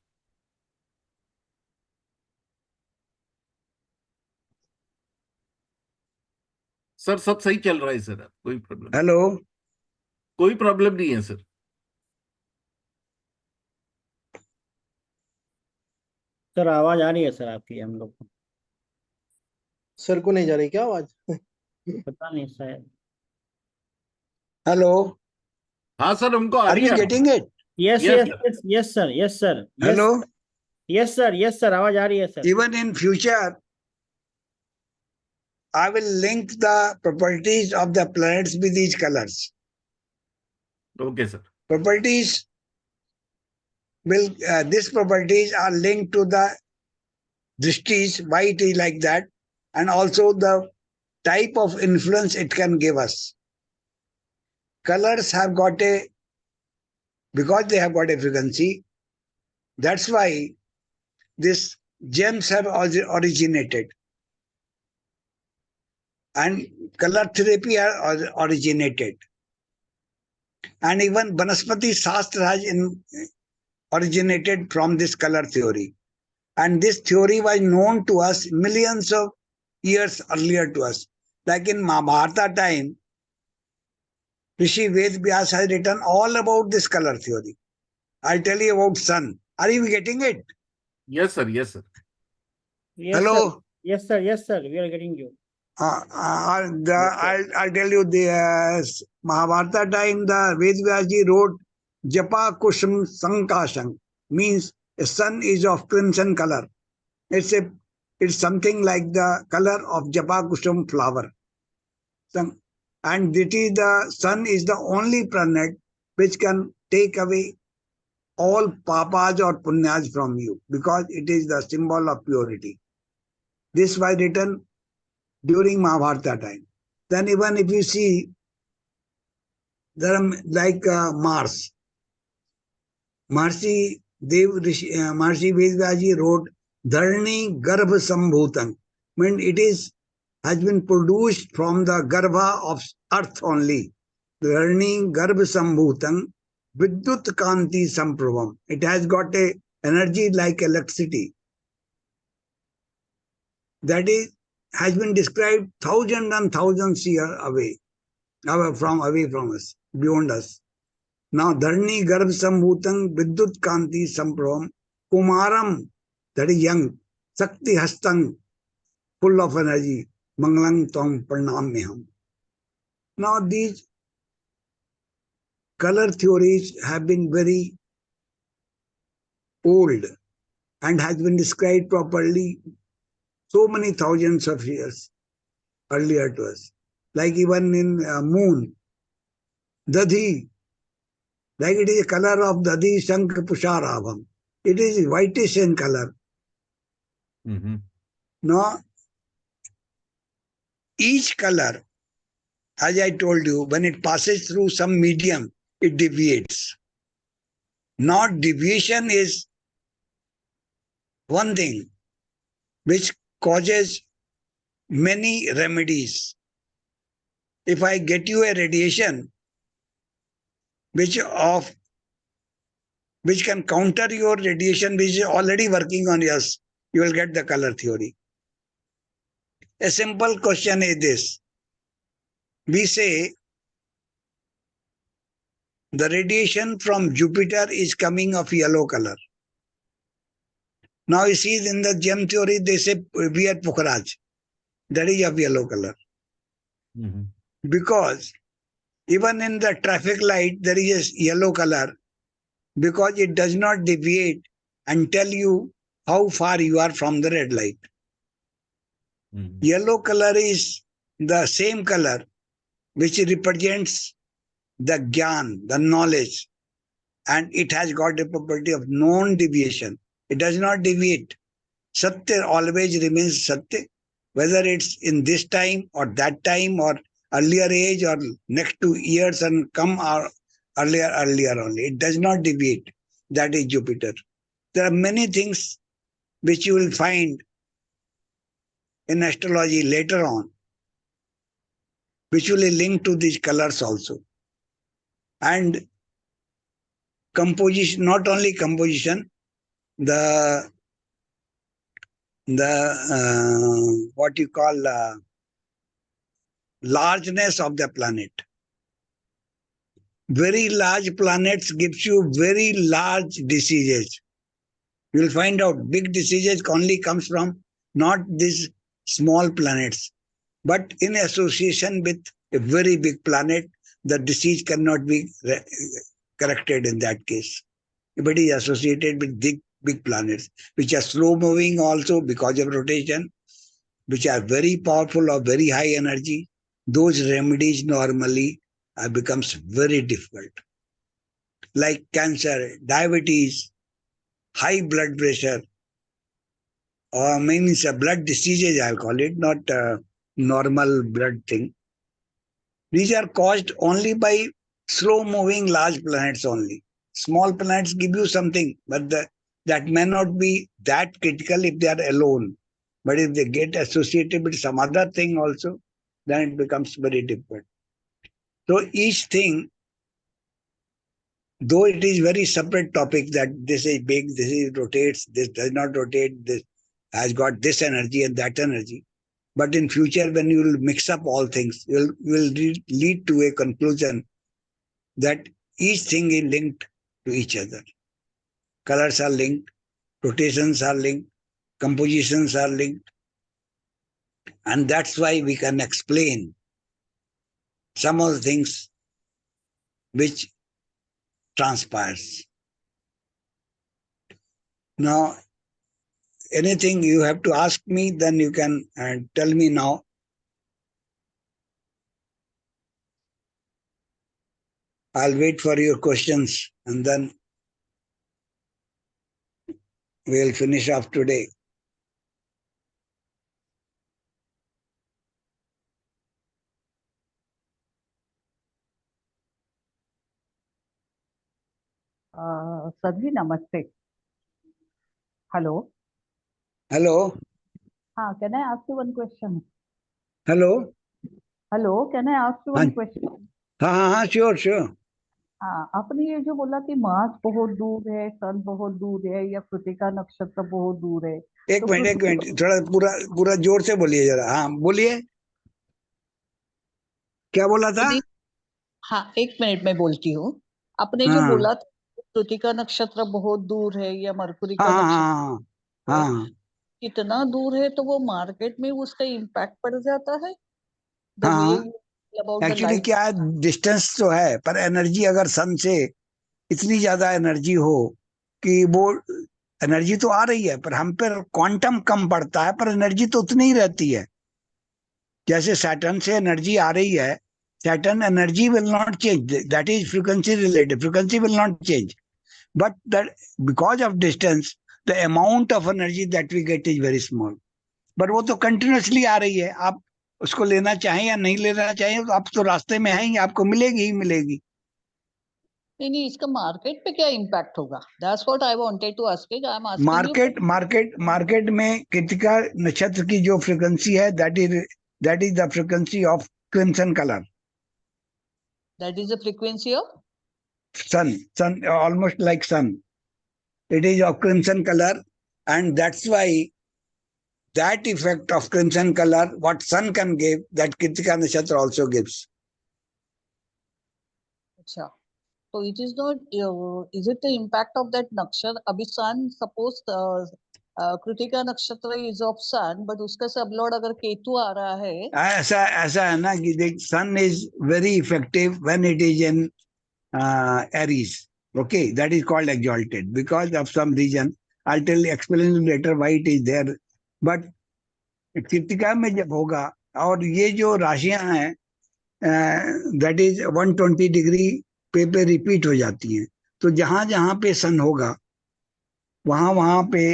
सर सब सही चल रहा है सर, कोई प्रॉब्लम, Hello. कोई प्रॉब्लम नहीं है सर. सर आवाज आ रही है सर आपकी हम लोग को, सर को नहीं जा रही क्या आवाज? पता नहीं शायद. Hello. हाँ सर, हमको आ Are रही you है. getting it? Yes Yes, yes yes sir, yes sir, Hello. Yes sir, yes sir, आवाज आ रही है sir. Even in future, I will link the properties of the planets with these colors. Okay sir. Properties will, these properties are linked to the drishtis, why it is like that, and also the type of influence it can give us. Colors have got a, because they have got a frequency, that's why these gems have originated. And color therapy are originated. And even Banaspati Shastra has originated from this color theory. And this theory was known to us millions of years earlier to us. Like in Mahabharata time, Rishi Ved Vyas has written all about this color theory. I'll tell you about sun. Are you getting it? Yes sir, yes sir. Yes, Hello? sir. Yes sir, yes sir, we are getting you. I'll tell you the Mahabharata time, the Ved Vyasji wrote Japa Kusham Sankasham, means a sun is of crimson color. It's something like the color of Japa Kusham flower. And the sun is the only planet which can take away all papas or punyas from you, because it is the symbol of purity. This was written during Mahabharata time. Then even if you see, there are like Mars. Maharishi Vedvyaji wrote Dharani Garbha Sambhutam. I mean, it has been produced from the Garbha of earth only. Dharani Garbha Sambhutam Vidyut Kanti Samprabham. It has got a energy like electricity. That has been described thousands and thousands years away from us, beyond us. Now, Dharani Garbh Sambhutam Vidyut Kanti Samprabham Kumaram, that is young, Sakti Hastang, full of energy, Mangalang Tong Pranamyaham. Now, these color theories have been very old and has been described properly so many thousands of years earlier to us. Like even in moon, Dadhi, like it is a color of Dadhi Shank Pusharabham. It is whitish in color. Mm-hmm. Now, each color, as I told you, when it passes through some medium, it deviates. Not deviation is one thing which causes many remedies. If I get you a radiation which can counter your radiation which is already working on us, you will get the color theory. A simple question is this. We say the radiation from Jupiter is coming of yellow color. Now you see in the gem theory, they say we are Pukhraj. that is of yellow color. Because even in the traffic light, there is a yellow color because it does not deviate and tell you how far you are from the red light. Yellow color is the same color which represents the gyan, the knowledge, and it has got a property of non-deviation. It does not deviate. Satya always remains Satya, whether it's in this time or that time or earlier age or next 2 years and come or earlier only. It does not deviate. That is Jupiter. There are many things which you will find in astrology later on, which will link to these colors also. And composition, not only composition, the what you call largeness of the planet. Very large planets gives you very large diseases. You will find out big diseases only comes from not these small planets, but in association with a very big planet, the disease cannot be corrected in that case. If it is associated with big planets, which are slow moving also because of rotation, which are very powerful or very high energy, those remedies normally becomes very difficult. Like cancer, diabetes, high blood pressure, or means blood diseases, I'll call it, not normal blood thing. These are caused only by slow moving large planets only. Small planets give you something, but that may not be that critical if they are alone. But if they get associated with some other thing also, then it becomes very difficult. So each thing, though it is very separate topic that this is big, this is rotates, this does not rotate, this has got this energy and that energy. But in future, when you will mix up all things, you will lead to a conclusion that each thing is linked to each other. Colors are linked, rotations are linked, compositions are linked. And that's why we can explain some of the things which transpires. Now, anything you have to ask me, then you can tell me now. I'll wait for your questions and then we'll finish off today. Sir जी नमस्ते. Hello. Hello? हाँ, can I ask you one question? Hello? Hello, can I ask you one question? हाँ, sure. हाँ, आपने ये जो बोला कि मार्स बहुत दूर है, सन बहुत दूर है, या कृतिका नक्षत्र बहुत दूर है. एक मिनट थोड़ा पूरा जोर से बोलिए जरा. हाँ, बोलिए. क्या बोला था? हाँ, 1 मिनट में बोलती हूँ. आपने जो बोला था कृतिका नक्षत्र बहुत दूर है या मरकुरी का नक्षत्र हाँ. कितना दूर है, तो वो मार्केट में उसका इम्पैक्ट पड़ जाता है. हाँ. एक्चुअली क्या है, डिस्टेंस तो है, पर एनर्जी अगर सन से इतनी ज्यादा एनर्जी हो कि वो एनर्जी तो आ रही है पर हम पर क्वांटम कम पड़ता है, पर एनर्जी तो उतनी ही रहती है. जैसे सैटर्न से एनर्जी आ रही है, Saturn energy will not change, that is frequency related, frequency will not change, but that because of distance the amount of energy that we get is very small. But वो तो continuously आ रही है, आप उसको लेना चाहें या नहीं लेना चाहें, तो आप तो रास्ते में हैं, आपको मिलेगी ही मिलेगी. नहीं, इसका मार्केट पे क्या इम्पैक्ट होगा? That's what I wanted to ask. I am asking market में कृतिका नक्षत्र की जो फ्रीक्वेंसी है, that is the frequency of crimson colour. That is the frequency of sun, almost like sun. It is of crimson color, and that's why that effect of crimson color, what sun can give, that Kritika Nakshatra also gives. अच्छा, so it is not, is it the impact of that nakshatra? Abhi sun, suppose Kritika नक्षत्र is of sun, but उसका sublord अगर केतु आ रहा है, ऐसा ऐसा है ना कि देख, sun is very effective when it is in Aries. Okay, that is called exalted because of some reason. I'll explain you later why it is there. But Kritika में जब होगा, और ये जो राशियां हैं दैट इज 120 डिग्री पे रिपीट हो जाती हैं, तो जहां जहां पे सन होगा वहां वहां पे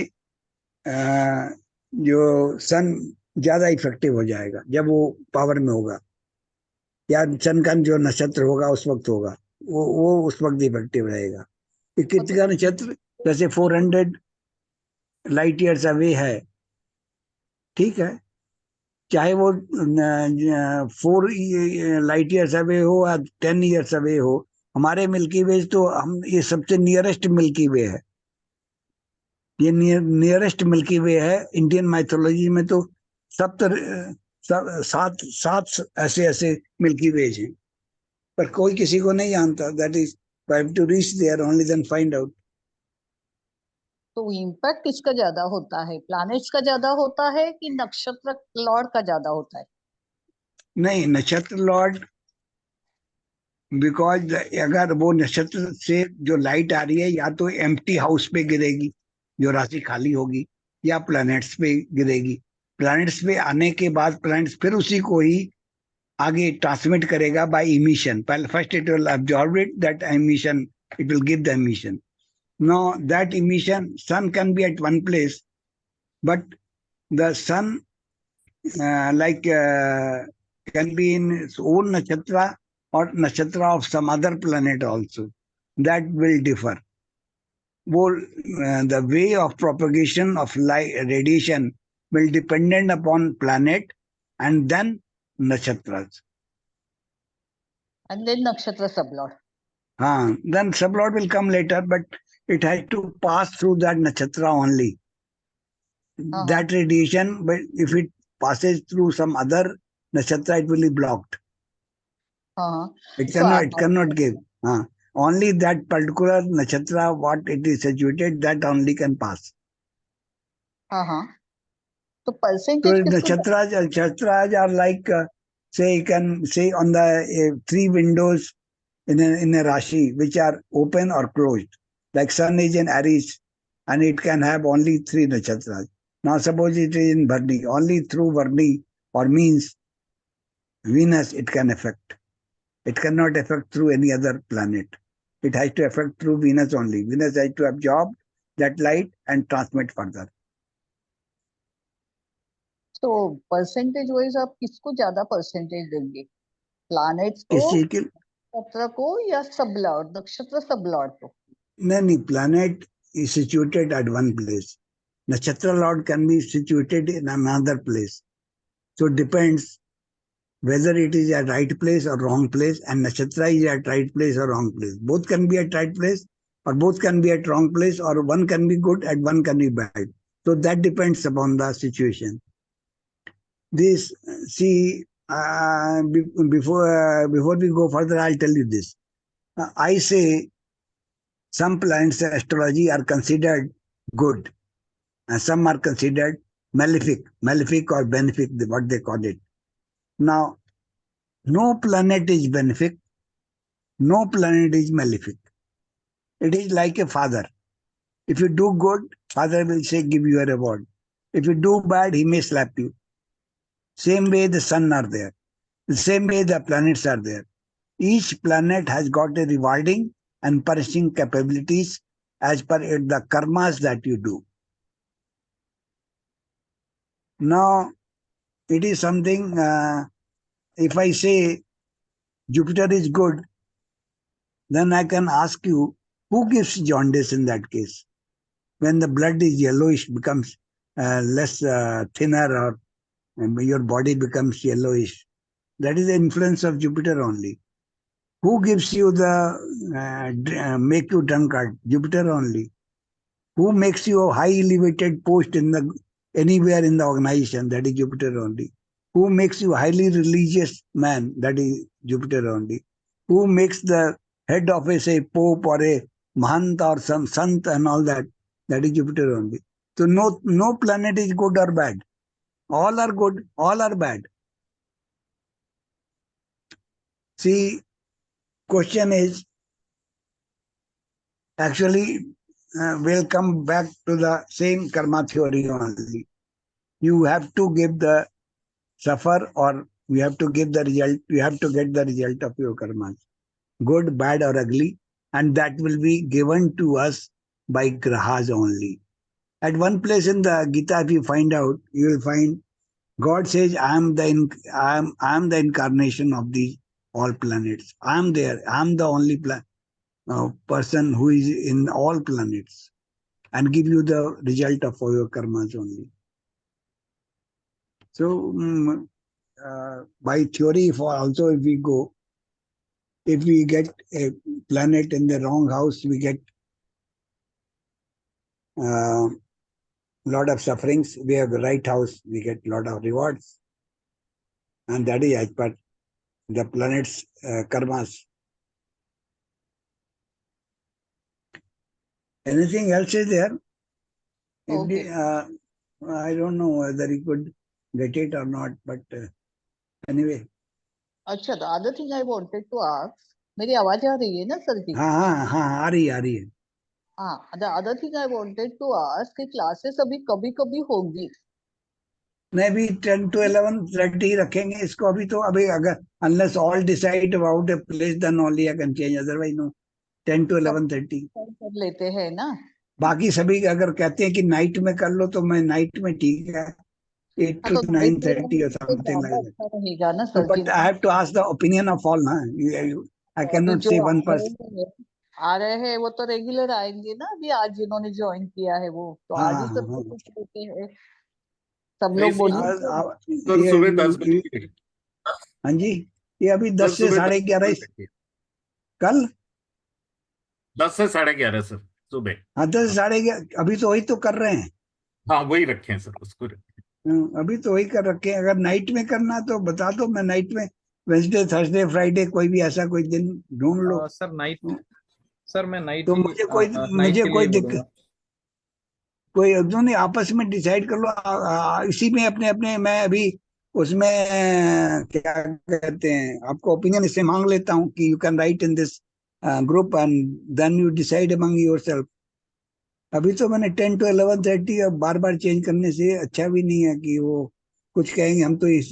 जो सन ज्यादा इफेक्टिव हो जाएगा जब वो पावर में होगा, या सन का जो नक्षत्र होगा उस वक्त होगा, वो उस वक्त इफेक्टिव रहेगा। कृतिका नक्षत्र जैसे 400 लाइट ईयर्स अवे है, ठीक है, चाहे वो 4 लाइट ईयर्स अवे हो या 10 ईयर्स अवे हो। हमारे मिल्की वे तो हम ये सबसे नियरेस्ट मिल्की वे है, ये नियरेस्ट मिल्की वे है। इंडियन माइथोलॉजी में तो सात ऐसे ऐसे मिल्की वेज हैं, पर कोई किसी को नहीं जानता। That is to reach there only then find out. तो इम्पैक्ट किसका ज्यादा होता है, प्लैनेट्स का ज्यादा होता है कि नक्षत्र लॉर्ड का ज्यादा होता है? नहीं, नक्षत्र लॉर्ड, बिकॉज अगर वो नक्षत्र से जो लाइट आ रही है या तो एम्प्टी हाउस पे गिरेगी, जो राशि खाली होगी, या प्लैनेट्स पे गिरेगी। प्लैनेट्स पे आने के बाद प्लैनेट्स फिर उसी को ही आगे ट्रांसमिट करेगा बाय इमिशन। पहले first it will absorb it, that emission, it will give the emission. Now that emission, sun can be at one place, but the sun can be in its own nakshatra or nakshatra of some other planet also. That will differ. The way of propagation of light radiation will dependent upon planet and then nakshatras. And then nakshatra sublord. Then sublord will come later, but it has to pass through that nakshatra only. That radiation, but if it passes through some other nakshatra, it will be blocked. It cannot give. Only that particular nakshatra, what it is situated, that only can pass. तो percentage So nakshatras are like, say, you can say on the 3 windows in a Rashi, which are open or closed. Like sun is in Aries, and it can have only 3 nakshatras. Now suppose it is in Bharni, only through Bharni or means Venus it can affect. It cannot affect through any other planet. It has to affect through Venus only. Venus has to absorb that light and transmit further. तो percentage wise आप किसको ज्यादा percentage देंगे, planets को, किस चीज के? नक्षत्र को, या सबलॉर्ड, नक्षत्र सबलॉर्ड को? नहीं, planet is situated at one place. Nakshatra lord can be situated in another place. So it depends whether it is at right place or wrong place, and nakshatra is at right place or wrong place. Both can be at right place, or both can be at wrong place, or one can be good and one can be bad. So that depends upon the situation. This, see, before we go further, I'll tell you this. I say some planets in astrology are considered good, and some are considered malefic or benefic, what they call it. Now, no planet is benefic, no planet is malefic. It is like a father. If you do good, father will say, give you a reward. If you do bad, he may slap you. Same way the sun are there. The same way the planets are there. Each planet has got a rewarding and punishing capabilities as per the karmas that you do. Now, it is something, if I say Jupiter is good, then I can ask you, who gives jaundice in that case? When the blood is yellowish, becomes less thinner, or your body becomes yellowish. That is the influence of Jupiter only. Who gives you the make you drunkard? Jupiter only. Who makes you a high elevated post anywhere in the organization? That is Jupiter only. Who makes you a highly religious man? That is Jupiter only. Who makes the head of a, say, pope or a mahant or some sant and all that? That is Jupiter only. So no planet is good or bad. All are good, all are bad. See, question is actually we'll come back to the same karma theory only. You have to give the suffer, or you have to give the result. You have to get the result of your karmas, good, bad, or ugly, and that will be given to us by grahas only. At one place in the Gita, if you find out, you will find God says, I am the incarnation of these all planets. I am there. I am the only person who is in all planets, and give you the result of all your karmas only. So, by theory, for also if we get a planet in the wrong house, we get lot of sufferings. We have the right house, we get lot of rewards, and that is as per the planet's karmas. Anything else is there? If Okay. I don't know whether he could get it or not, but anyway. अच्छा, the other thing I wanted to ask, मेरी आवाज आ रही है ना sir की? हाँ हाँ हाँ, आ रही है. हाँ, the other thing I wanted to ask कि क्लासेस अभी कभी कभी होगी? नहीं, भी 10 to 11:30 रखेंगे इसको अभी तो. अभी अगर unless all decide about a place, then only I can change, otherwise no. 10 to 11:30 कर लेते हैं ना? बाकी सभी अगर कहते हैं कि नाइट में कर लो तो मैं नाइट में ठीक है, 8 हाँ, to तो 9:30 or तो something ज्यादा like that. अच्छा रहेगा ना So, sir but I have to ask the opinion of all, ना. I अभी cannot जो say आ one रहे person. हैं आ रहे हैं वो तो रेगुलर आएंगे ना. अभी आज जिन्होंने ज्वाइन किया है वो तो हाँ आज ही हाँ सबको हाँ. कुछ देते हैं. सब नहीं लोग सर, बोलिए. सर सुबह 10 ये बजे हाँ जी, ये अभी सर 10 से सुबह 11:30 10 कल. 10 से 11:30 सर सुबह. हाँ, 10 से 11:30 अभी तो वही तो कर रहे हैं. हाँ वही रखे हैं सर, उसको रखें. अभी तो वही कर रखे हैं. अगर नाइट में करना तो बता दो, मैं नाइट में वेंसडे थर्सडे फ्राइडे कोई भी ऐसा कोई दिन ढूंढ लो. सर नाइट, सर मैं नाइट तो ही नाइट के कोई लिए दिक्कत, बोलूंगा. कोई दोनों आपस में डिसाइड कर लो. इसी में अपने अपने मैं अभी उसमें क्या कहते हैं, आपको ओपिनियन इससे मांग लेता हूँ कि you can write in this group and then you decide among yourself. अभी तो मैंने 10 to 11:30, अब बार बार चेंज करने से अच्छा भी नहीं है कि वो कुछ कहेंगे हम तो इस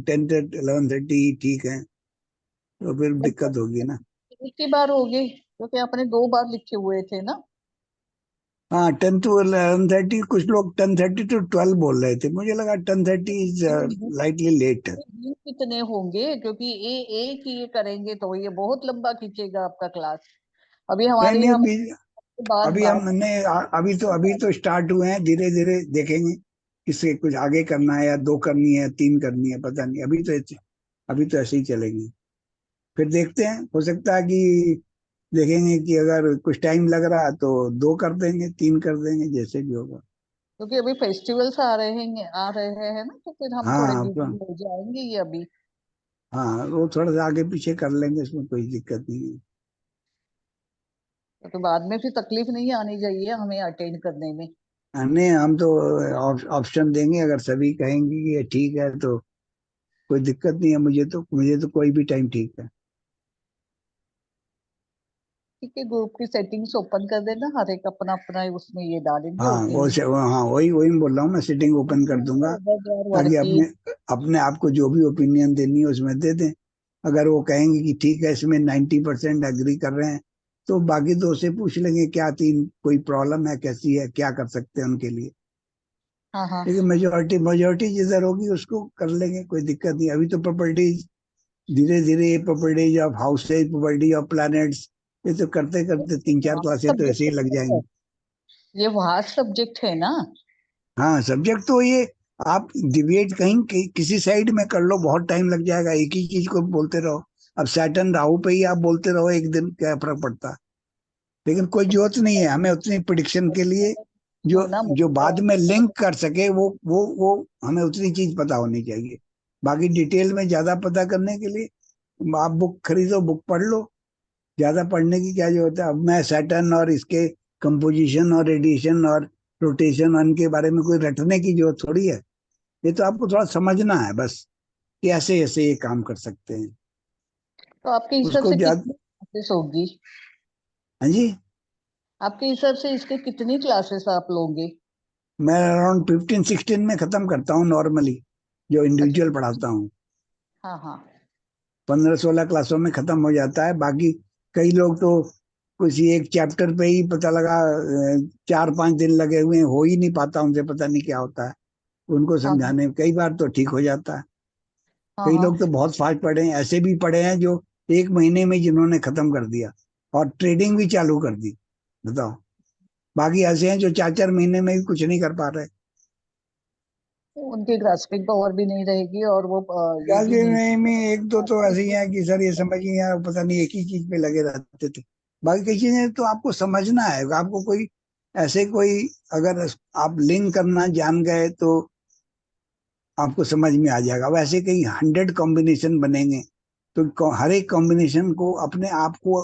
10 to 11:30 ठीक है, तो फिर दिक्कत होगी ना. एक ही बार होगी क्योंकि आपने 2 बार लिखे हुए थे ना. हाँ, 10 to 11:30. कुछ लोग 10:30 to 12 बोल रहे थे, मुझे लगा 10:30 इज लाइटली लेट. दिन कितने होंगे क्योंकि एक ही ये करेंगे तो ये बहुत लंबा खींचेगा आपका क्लास. अभी नहीं हमारे नहीं, यहाँ बात अभी बात हमने अभी तो स्टार्ट हुए हैं, धीरे धीरे देखेंगे किससे कुछ आगे करना है या 2 करनी है 3 करनी है, पता नहीं. अभी तो ऐसे ही चलेंगे. फिर देखते हैं, हो सकता है कि देखेंगे कि अगर कुछ टाइम लग रहा तो 2 कर देंगे, 3 कर देंगे, जैसे भी होगा. क्योंकि अभी फेस्टिवल्स आ रहे हैं ना तो फिर हम थोड़े हाँ बिजी हो जाएंगे ये अभी. हाँ, वो थोड़ा सा आगे पीछे कर लेंगे, इसमें कोई दिक्कत नहीं है. तो बाद में फिर तकलीफ नहीं आनी चाहिए हमें अटेंड करने में. नहीं, हम तो ऑप्शन देंगे, अगर सभी कहेंगे कि ये ठीक है तो कोई दिक्कत नहीं है. मुझे तो कोई भी टाइम ठीक है. ठीक है, ग्रुप की सेटिंग्स ओपन कर देना, हर एक अपना अपना उसमें ये डालेंगे हाँ ओपिनियन. हाँ, वही बोल रहा हूँ, मैं सेटिंग ओपन कर दूंगा ताकि वर्किंग. अपने आप को जो भी ओपिनियन देनी है उसमें दे दें. अगर वो कहेंगे कि ठीक है इसमें 90% एग्री कर रहे हैं, तो बाकी 2 से पूछ लेंगे क्या 3 कोई प्रॉब्लम है, कैसी है, क्या कर सकते हैं उनके लिए. हाँ हाँ. लेकिन मेजोरिटी जिधर होगी उसको कर लेंगे, कोई दिक्कत नहीं. अभी तो प्रॉपर्टीज धीरे धीरे, properties of houses, property of planets, ये तो करते करते 3-4 क्लासें तो ऐसे ही लग जाएंगी. ये वास्ट सब्जेक्ट है ना. हाँ, सब्जेक्ट तो ये आप डिबेट कहीं किसी साइड में कर लो, बहुत टाइम लग जाएगा. एक ही चीज को बोलते रहो. अब सैटर्न राहु पे ही आप बोलते रहो एक दिन, क्या फर्क पड़ता. लेकिन कोई जरूरत नहीं है हमें उतनी प्रिडिक्शन के लिए. जो होना जो मुझे बाद में लिंक कर सके वो हमें उतनी चीज पता होनी चाहिए. बाकी डिटेल में ज्यादा पता करने के लिए आप बुक खरीदो, बुक पढ़ लो. ज्यादा पढ़ने की क्या जरूरत है. अब मैं सैटर्न और इसके कंपोजिशन और रेडिएशन और रोटेशन उनके बारे में कोई रटने की जरूरत थोड़ी है। ये तो आपको थोड़ा समझना है बस कि ऐसे ऐसे ये काम कर सकते हैं। तो आपके हिसाब उसको से ज्यादा, कितनी क्लासेस होगी? हाँ जी, आपके हिसाब से इसके कितनी क्लासेस आप लोगे? मैं अराउंड 15-16 में खत्म करता हूँ नॉर्मली, जो इंडिविजुअल पढ़ाता हूँ। हाँ हाँ। 15-16 क्लासों में खत्म हो जाता है। बाकी कई लोग तो कुछ एक चैप्टर पे ही पता लगा 4-5 दिन लगे हुए हैं, हो ही नहीं पाता उनसे, पता नहीं क्या होता है। उनको हाँ समझाने में कई बार तो ठीक हो जाता है। हाँ कई हाँ। लोग तो बहुत फास्ट पढ़े हैं, ऐसे भी पढ़े हैं जो 1 महीने में जिन्होंने खत्म कर दिया और ट्रेडिंग भी चालू कर दी, बताओ। बाकी ऐसे हैं जो 4-4 महीने में भी कुछ नहीं कर पा रहे। उनकी ग्रास्पिंग पावर भी नहीं रहेगी और वो ये भी गाजी नहीं। में एक दो तो ऐसे ही हैं कि सर ये समझ नहीं आ रहा, पता नहीं एक ही चीज पे लगे रहते थे। बाकी कई चीजें तो आपको समझना है। आपको कोई ऐसे कोई, अगर आप लिंक करना जान गए तो आपको समझ में आ जाएगा। वैसे कई 100 कॉम्बिनेशन बनेंगे, तो हर एक कॉम्बिनेशन को अपने आप को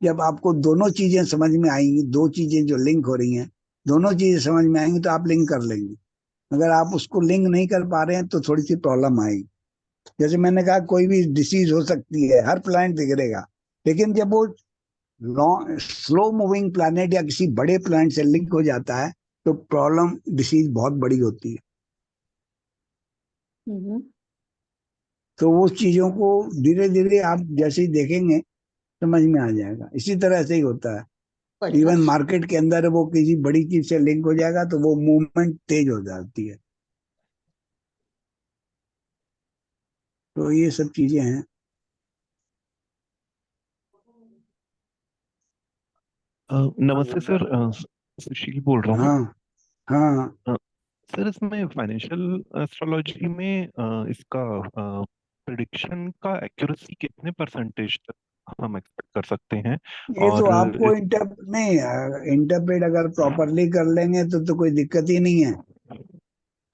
जब आपको दोनों चीजें समझ में आएंगी, दो चीजें जो लिंक हो रही हैं, दोनों चीजें समझ में आएंगी तो आप लिंक कर लेंगे। अगर आप उसको लिंक नहीं कर पा रहे हैं तो थोड़ी सी प्रॉब्लम आएगी। जैसे मैंने कहा कोई भी डिसीज हो सकती है, हर प्लैनेट बिगड़ेगा, लेकिन जब वो स्लो मूविंग प्लैनेट या किसी बड़े प्लैनेट से लिंक हो जाता है तो प्रॉब्लम, डिसीज बहुत बड़ी होती है। हम्म। तो वो चीजों को धीरे धीरे आप जैसे ही देखेंगे समझ में आ जाएगा। इसी तरह से ही होता है। बढ़िया। इवन मार्केट के अंदर वो किसी बड़ी चीज से लिंक हो जाएगा तो वो मूवमेंट तेज हो जाती है। तो ये सब चीजें हैं। नमस्ते सर, सुशील बोल रहा हूँ। हाँ हाँ। अ, सर इसमें फाइनेंशियल एस्ट्रोलॉजी में इसका प्रिडिक्शन का एक्यूरेसी कितने परसेंटेज तक हम एक्सपेक्ट कर सकते हैं? ये तो और आपको इंटरप्रेट अगर प्रॉपरली कर लेंगे तो कोई दिक्कत ही नहीं है।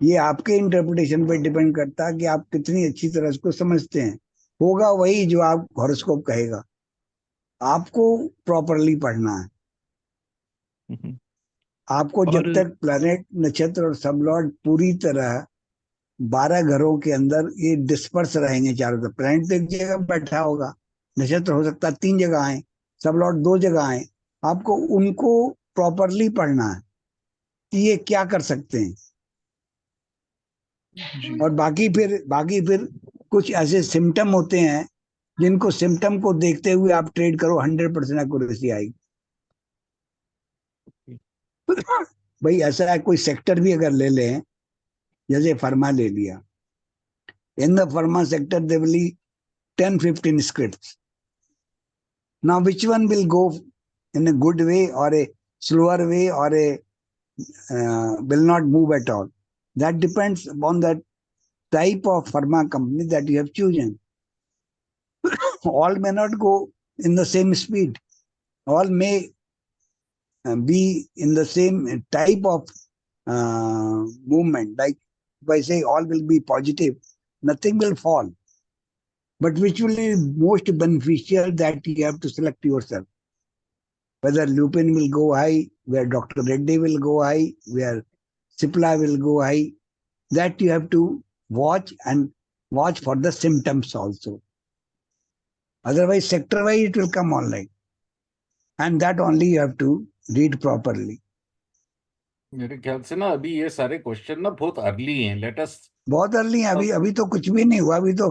ये आपके इंटरप्रिटेशन पे डिपेंड करता है कि आप कितनी अच्छी तरह इसको समझते हैं। होगा वही जो आप हॉरोस्कोप कहेगा। आपको प्रॉपरली पढ़ना है। हम्म, आपको जब और तक प्लैनेट, नक्षत्र और सबलॉर्ड पूरी तरह 12 घरों के अंदर ये डिस्पर्स रहेंगे चारों तरफ। प्लैनेट तो एक जगह बैठा होगा, नक्षत्र हो सकता है 3 जगह आए, सबलॉर्ड 2 जगह आए। आपको उनको प्रॉपरली पढ़ना है कि ये क्या कर सकते हैं। जी और बाकी फिर कुछ ऐसे सिम्टम होते हैं जिनको सिम्टम को देखते हुए आप ट्रेड करो, 100% एक्यूरेसी आएगी। भाई ऐसा है, कोई सेक्टर भी अगर ले लें, जैसे फर्मा ले लिया, in the pharma sector they will 10-15 scripts. Now which one will go in a good way or a slower way or a will not move at all? That depends upon the type of pharma company that you have chosen. All may not go in the same speed. All may be in the same type of movement. Like if I say all will be positive, nothing will fall. But which will be most beneficial, that you have to select yourself. Whether Lupin will go high, where Dr. Reddy will go high, where Cipla will go high, that you have to watch, and watch for the symptoms also. Otherwise, sector-wise, it will come online. And that only you have to read properly. मेरे ख्याल से ना अभी ये सारे question ना बहुत early हैं। लेट अस बहुत अर्ली है अभी। अभी तो कुछ भी नहीं हुआ। थोड़ा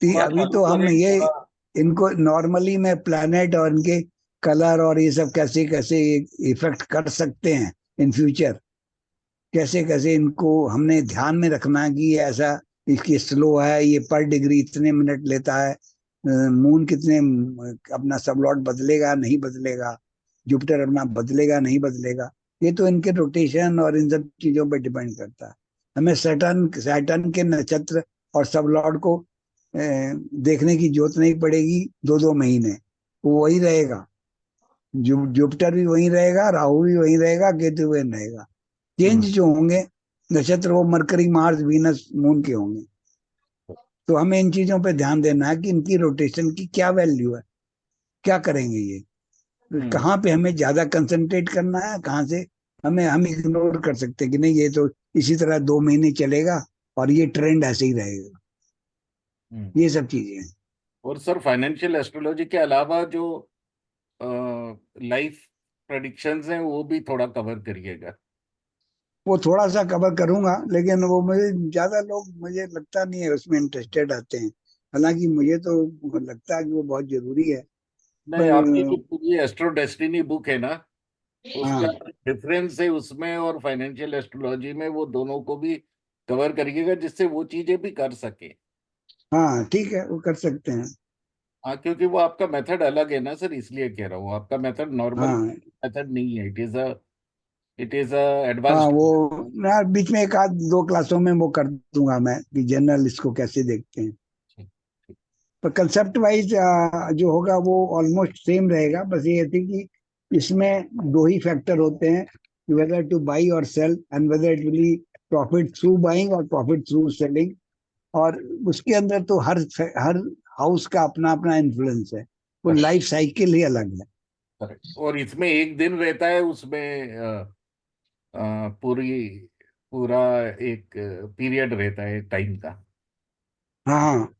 अभी चालू तो हम करें ये, थोड़ा। इनको नॉर्मली में प्लैनेट और इनके कलर और ये सब कैसे कैसे इफेक्ट कर सकते हैं इन फ्यूचर, कैसे कैसे इनको हमने ध्यान में रखना है कि ये ऐसा, इसकी स्लो है, ये पर डिग्री इतने मिनट लेता है, मून कितने अपना सबलॉट बदलेगा नहीं बदलेगा, जुपिटर अपना बदलेगा नहीं बदलेगा। ये तो इनके रोटेशन और इन सब चीजों पर डिपेंड करता है। हमें सैटर्न के नक्षत्र और सबलॉट को देखने की जरूरत नहीं पड़ेगी 2-2 महीने। वो वही रहेगा, जुपिटर भी वही रहेगा, राहु भी वही रहेगा, केतु भी वही रहेगा। चेंज जो होंगे नक्षत्र वो मरकरी, मार्स, वीनस, मून के होंगे। तो हमें इन चीजों पे ध्यान देना है कि इनकी रोटेशन की क्या वैल्यू है, क्या करेंगे ये, कहाँ पे हमें ज्यादा कंसंट्रेट करना है, कहाँ से हम इग्नोर कर सकते हैं कि नहीं, ये तो इसी तरह 2 महीने चलेगा और ये ट्रेंड ऐसे ही रहेगा। ये सब चीजें हैं। और सर फाइनेंशियल एस्ट्रोलॉजी के अलावा जो लाइफ प्रेडिक्शंस हैं वो भी थोड़ा कवर करिएगा। वो थोड़ा सा कवर करूंगा, लेकिन वो मुझे लगता नहीं है उसमें इंटरेस्टेड आते हैं। हालांकि मुझे तो लगता है कि वो बहुत जरूरी है। नहीं, आपकी जो पर पूरी एस्ट्रो डेस्टिनी बुक है ना, उसका हाँ डिफरेंस है उसमें और फाइनेंशियल एस्ट्रोलॉजी में, वो दोनों को भी कवर करिएगा जिससे वो चीजें भी कर सके। हाँ ठीक है, वो कर सकते हैं। हाँ, क्योंकि वो आपका मेथड अलग है ना सर, इसलिए कह रहा हूँ। आपका मेथड नॉर्मल हाँ मेथड नहीं है, इट इज अ हाँ, एडवांस्ड। वो ना बीच में एक आध 2 क्लासों में वो कर दूंगा मैं कि जनरल इसको कैसे देखते हैं। पर कंसेप्ट वाइज जो होगा वो ऑलमोस्ट सेम रहेगा। बस ये थी कि इसमें 2 ही फैक्टर होते हैं, वेदर टू बाई और sell, and whether it will profit through buying और प्रॉफिट थ्रू सेलिंग। और उसके अंदर तो हर हाउस का अपना अपना इन्फ्लुएंस है। वो लाइफ साइकिल ही अलग है। करेक्ट। और इसमें एक दिन रहता है, उसमें पूरी पूरा एक पीरियड रहता है टाइम का। हाँ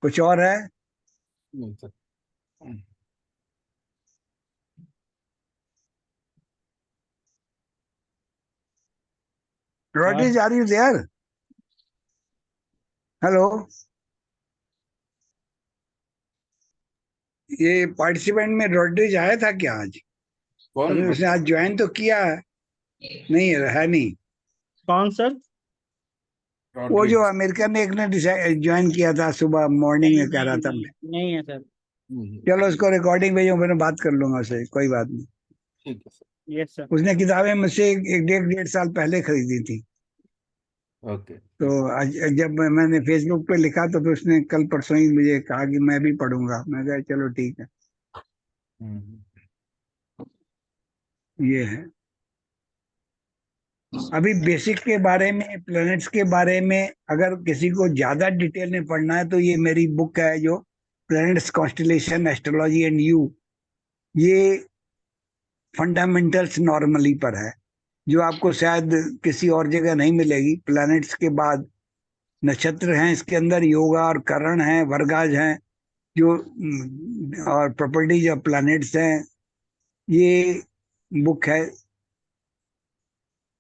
कुछ और है? नहीं sir. Rodrigues, are you there? Hello, ये पार्टिसिपेंट में रॉड्रिज आया था क्या आज? कौन? अभी उसने आज ज्वाइन तो किया है? नहीं है नहीं। कौन सर? वो जो रॉड्रिग्स? अमेरिकन ने एक ने ज्वाइन किया था सुबह मॉर्निंग में, कह रहा था मैं। नहीं है सर। चलो उसको रिकॉर्डिंग भेजो, मैंने बात कर लूंगा उससे, कोई बात नहीं। ठीक है सर। Yes sir. उसने किताबें मुझसे एक डेढ़ साल पहले खरीदी थी। ओके। तो आज जब मैंने फेसबुक पे लिखा तो फिर उसने कल परसों ही मुझे कहा कि मैं भी पढ़ूंगा। मैं कहा चलो ठीक है। ये है। अभी बेसिक के बारे में, प्लैनेट्स के बारे में अगर किसी को ज्यादा डिटेल में पढ़ना है तो ये मेरी बुक है जो planets constellation astrology and you. ये फंडामेंटल्स नॉर्मली पर है, जो आपको शायद किसी और जगह नहीं मिलेगी। प्लैनेट्स के बाद नक्षत्र हैं इसके अंदर, योगा और करण हैं, वर्गाज हैं जो और प्रॉपर्टीज ऑफ प्लैनेट्स हैं। ये बुक है,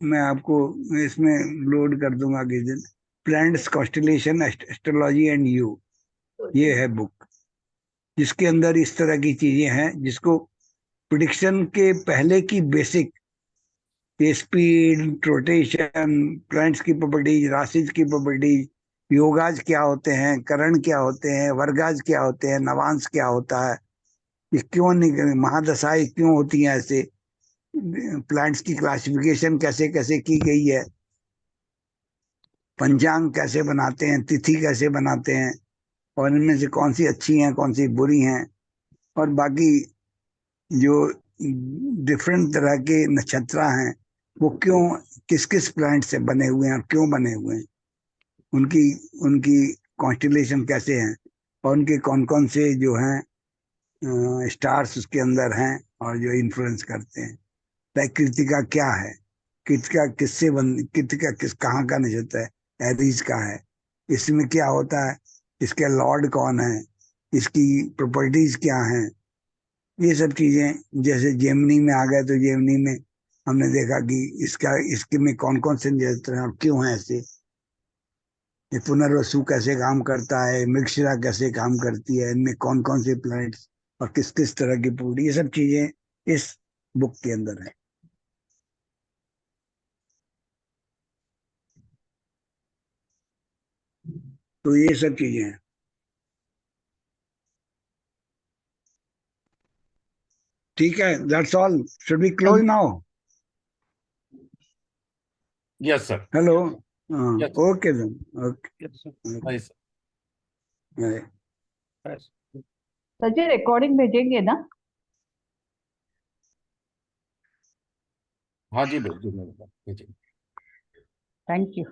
मैं आपको इसमें लोड कर दूंगा किसी दिन। Planets constellation astrology and you, ये है बुक, जिसके अंदर इस तरह की चीजें हैं जिसको प्रिडिक्शन के पहले की बेसिक, स्पीड, रोटेशन, प्लैनेट्स की प्रॉपर्टीज, राशिज की प्रॉपर्टीज, योगाज क्या होते हैं, करण क्या होते हैं, वर्गाज क्या होते हैं, नवांश क्या होता है, ये क्यों नहीं, महादशाएं क्यों होती हैं ऐसे, प्लैनेट्स की क्लासिफिकेशन कैसे कैसे की गई है, पंचांग कैसे बनाते हैं, तिथि कैसे बनाते हैं, और इनमें से कौन सी अच्छी हैं कौन सी बुरी हैं, और बाकी जो डिफरेंट तरह के नक्षत्र हैं वो क्यों, किस किस प्लैनेट से बने हुए हैं और क्यों बने हुए हैं, उनकी उनकी कॉन्स्टिलेशन कैसे हैं, और उनके कौन कौन से जो हैं स्टार्स उसके अंदर हैं और जो इन्फ्लुएंस करते हैं। कृतिका क्या है, कृतिका किससे बन, कृतिका किस कहाँ का नक्षत्र है, एरीज का है, इसमें क्या होता है, इसके लॉर्ड कौन है, इसकी प्रॉपर्टीज क्या हैं, ये सब चीजें। जैसे जेमिनी में आ गए तो जेमिनी में हमने देखा कि इसके में कौन कौन से नक्षत्र हैं और क्यों हैं ऐसे, ये पुनर्वसु कैसे काम करता है, मृगशिरा कैसे काम करती है, इनमें कौन कौन से प्लैनेट्स और किस किस तरह की पूरी, ये सब चीजें इस बुक के अंदर है। तो ये सब चीजें हैं। ठीक है, that's all. Should we close now? Yes sir. Hello, yes. Okay then, okay. Yes sir. Bye sir. Sir ji recording भेजेंगे ना? हाँ जी, भेजिए मेरे पास, भेजिए। Thank you.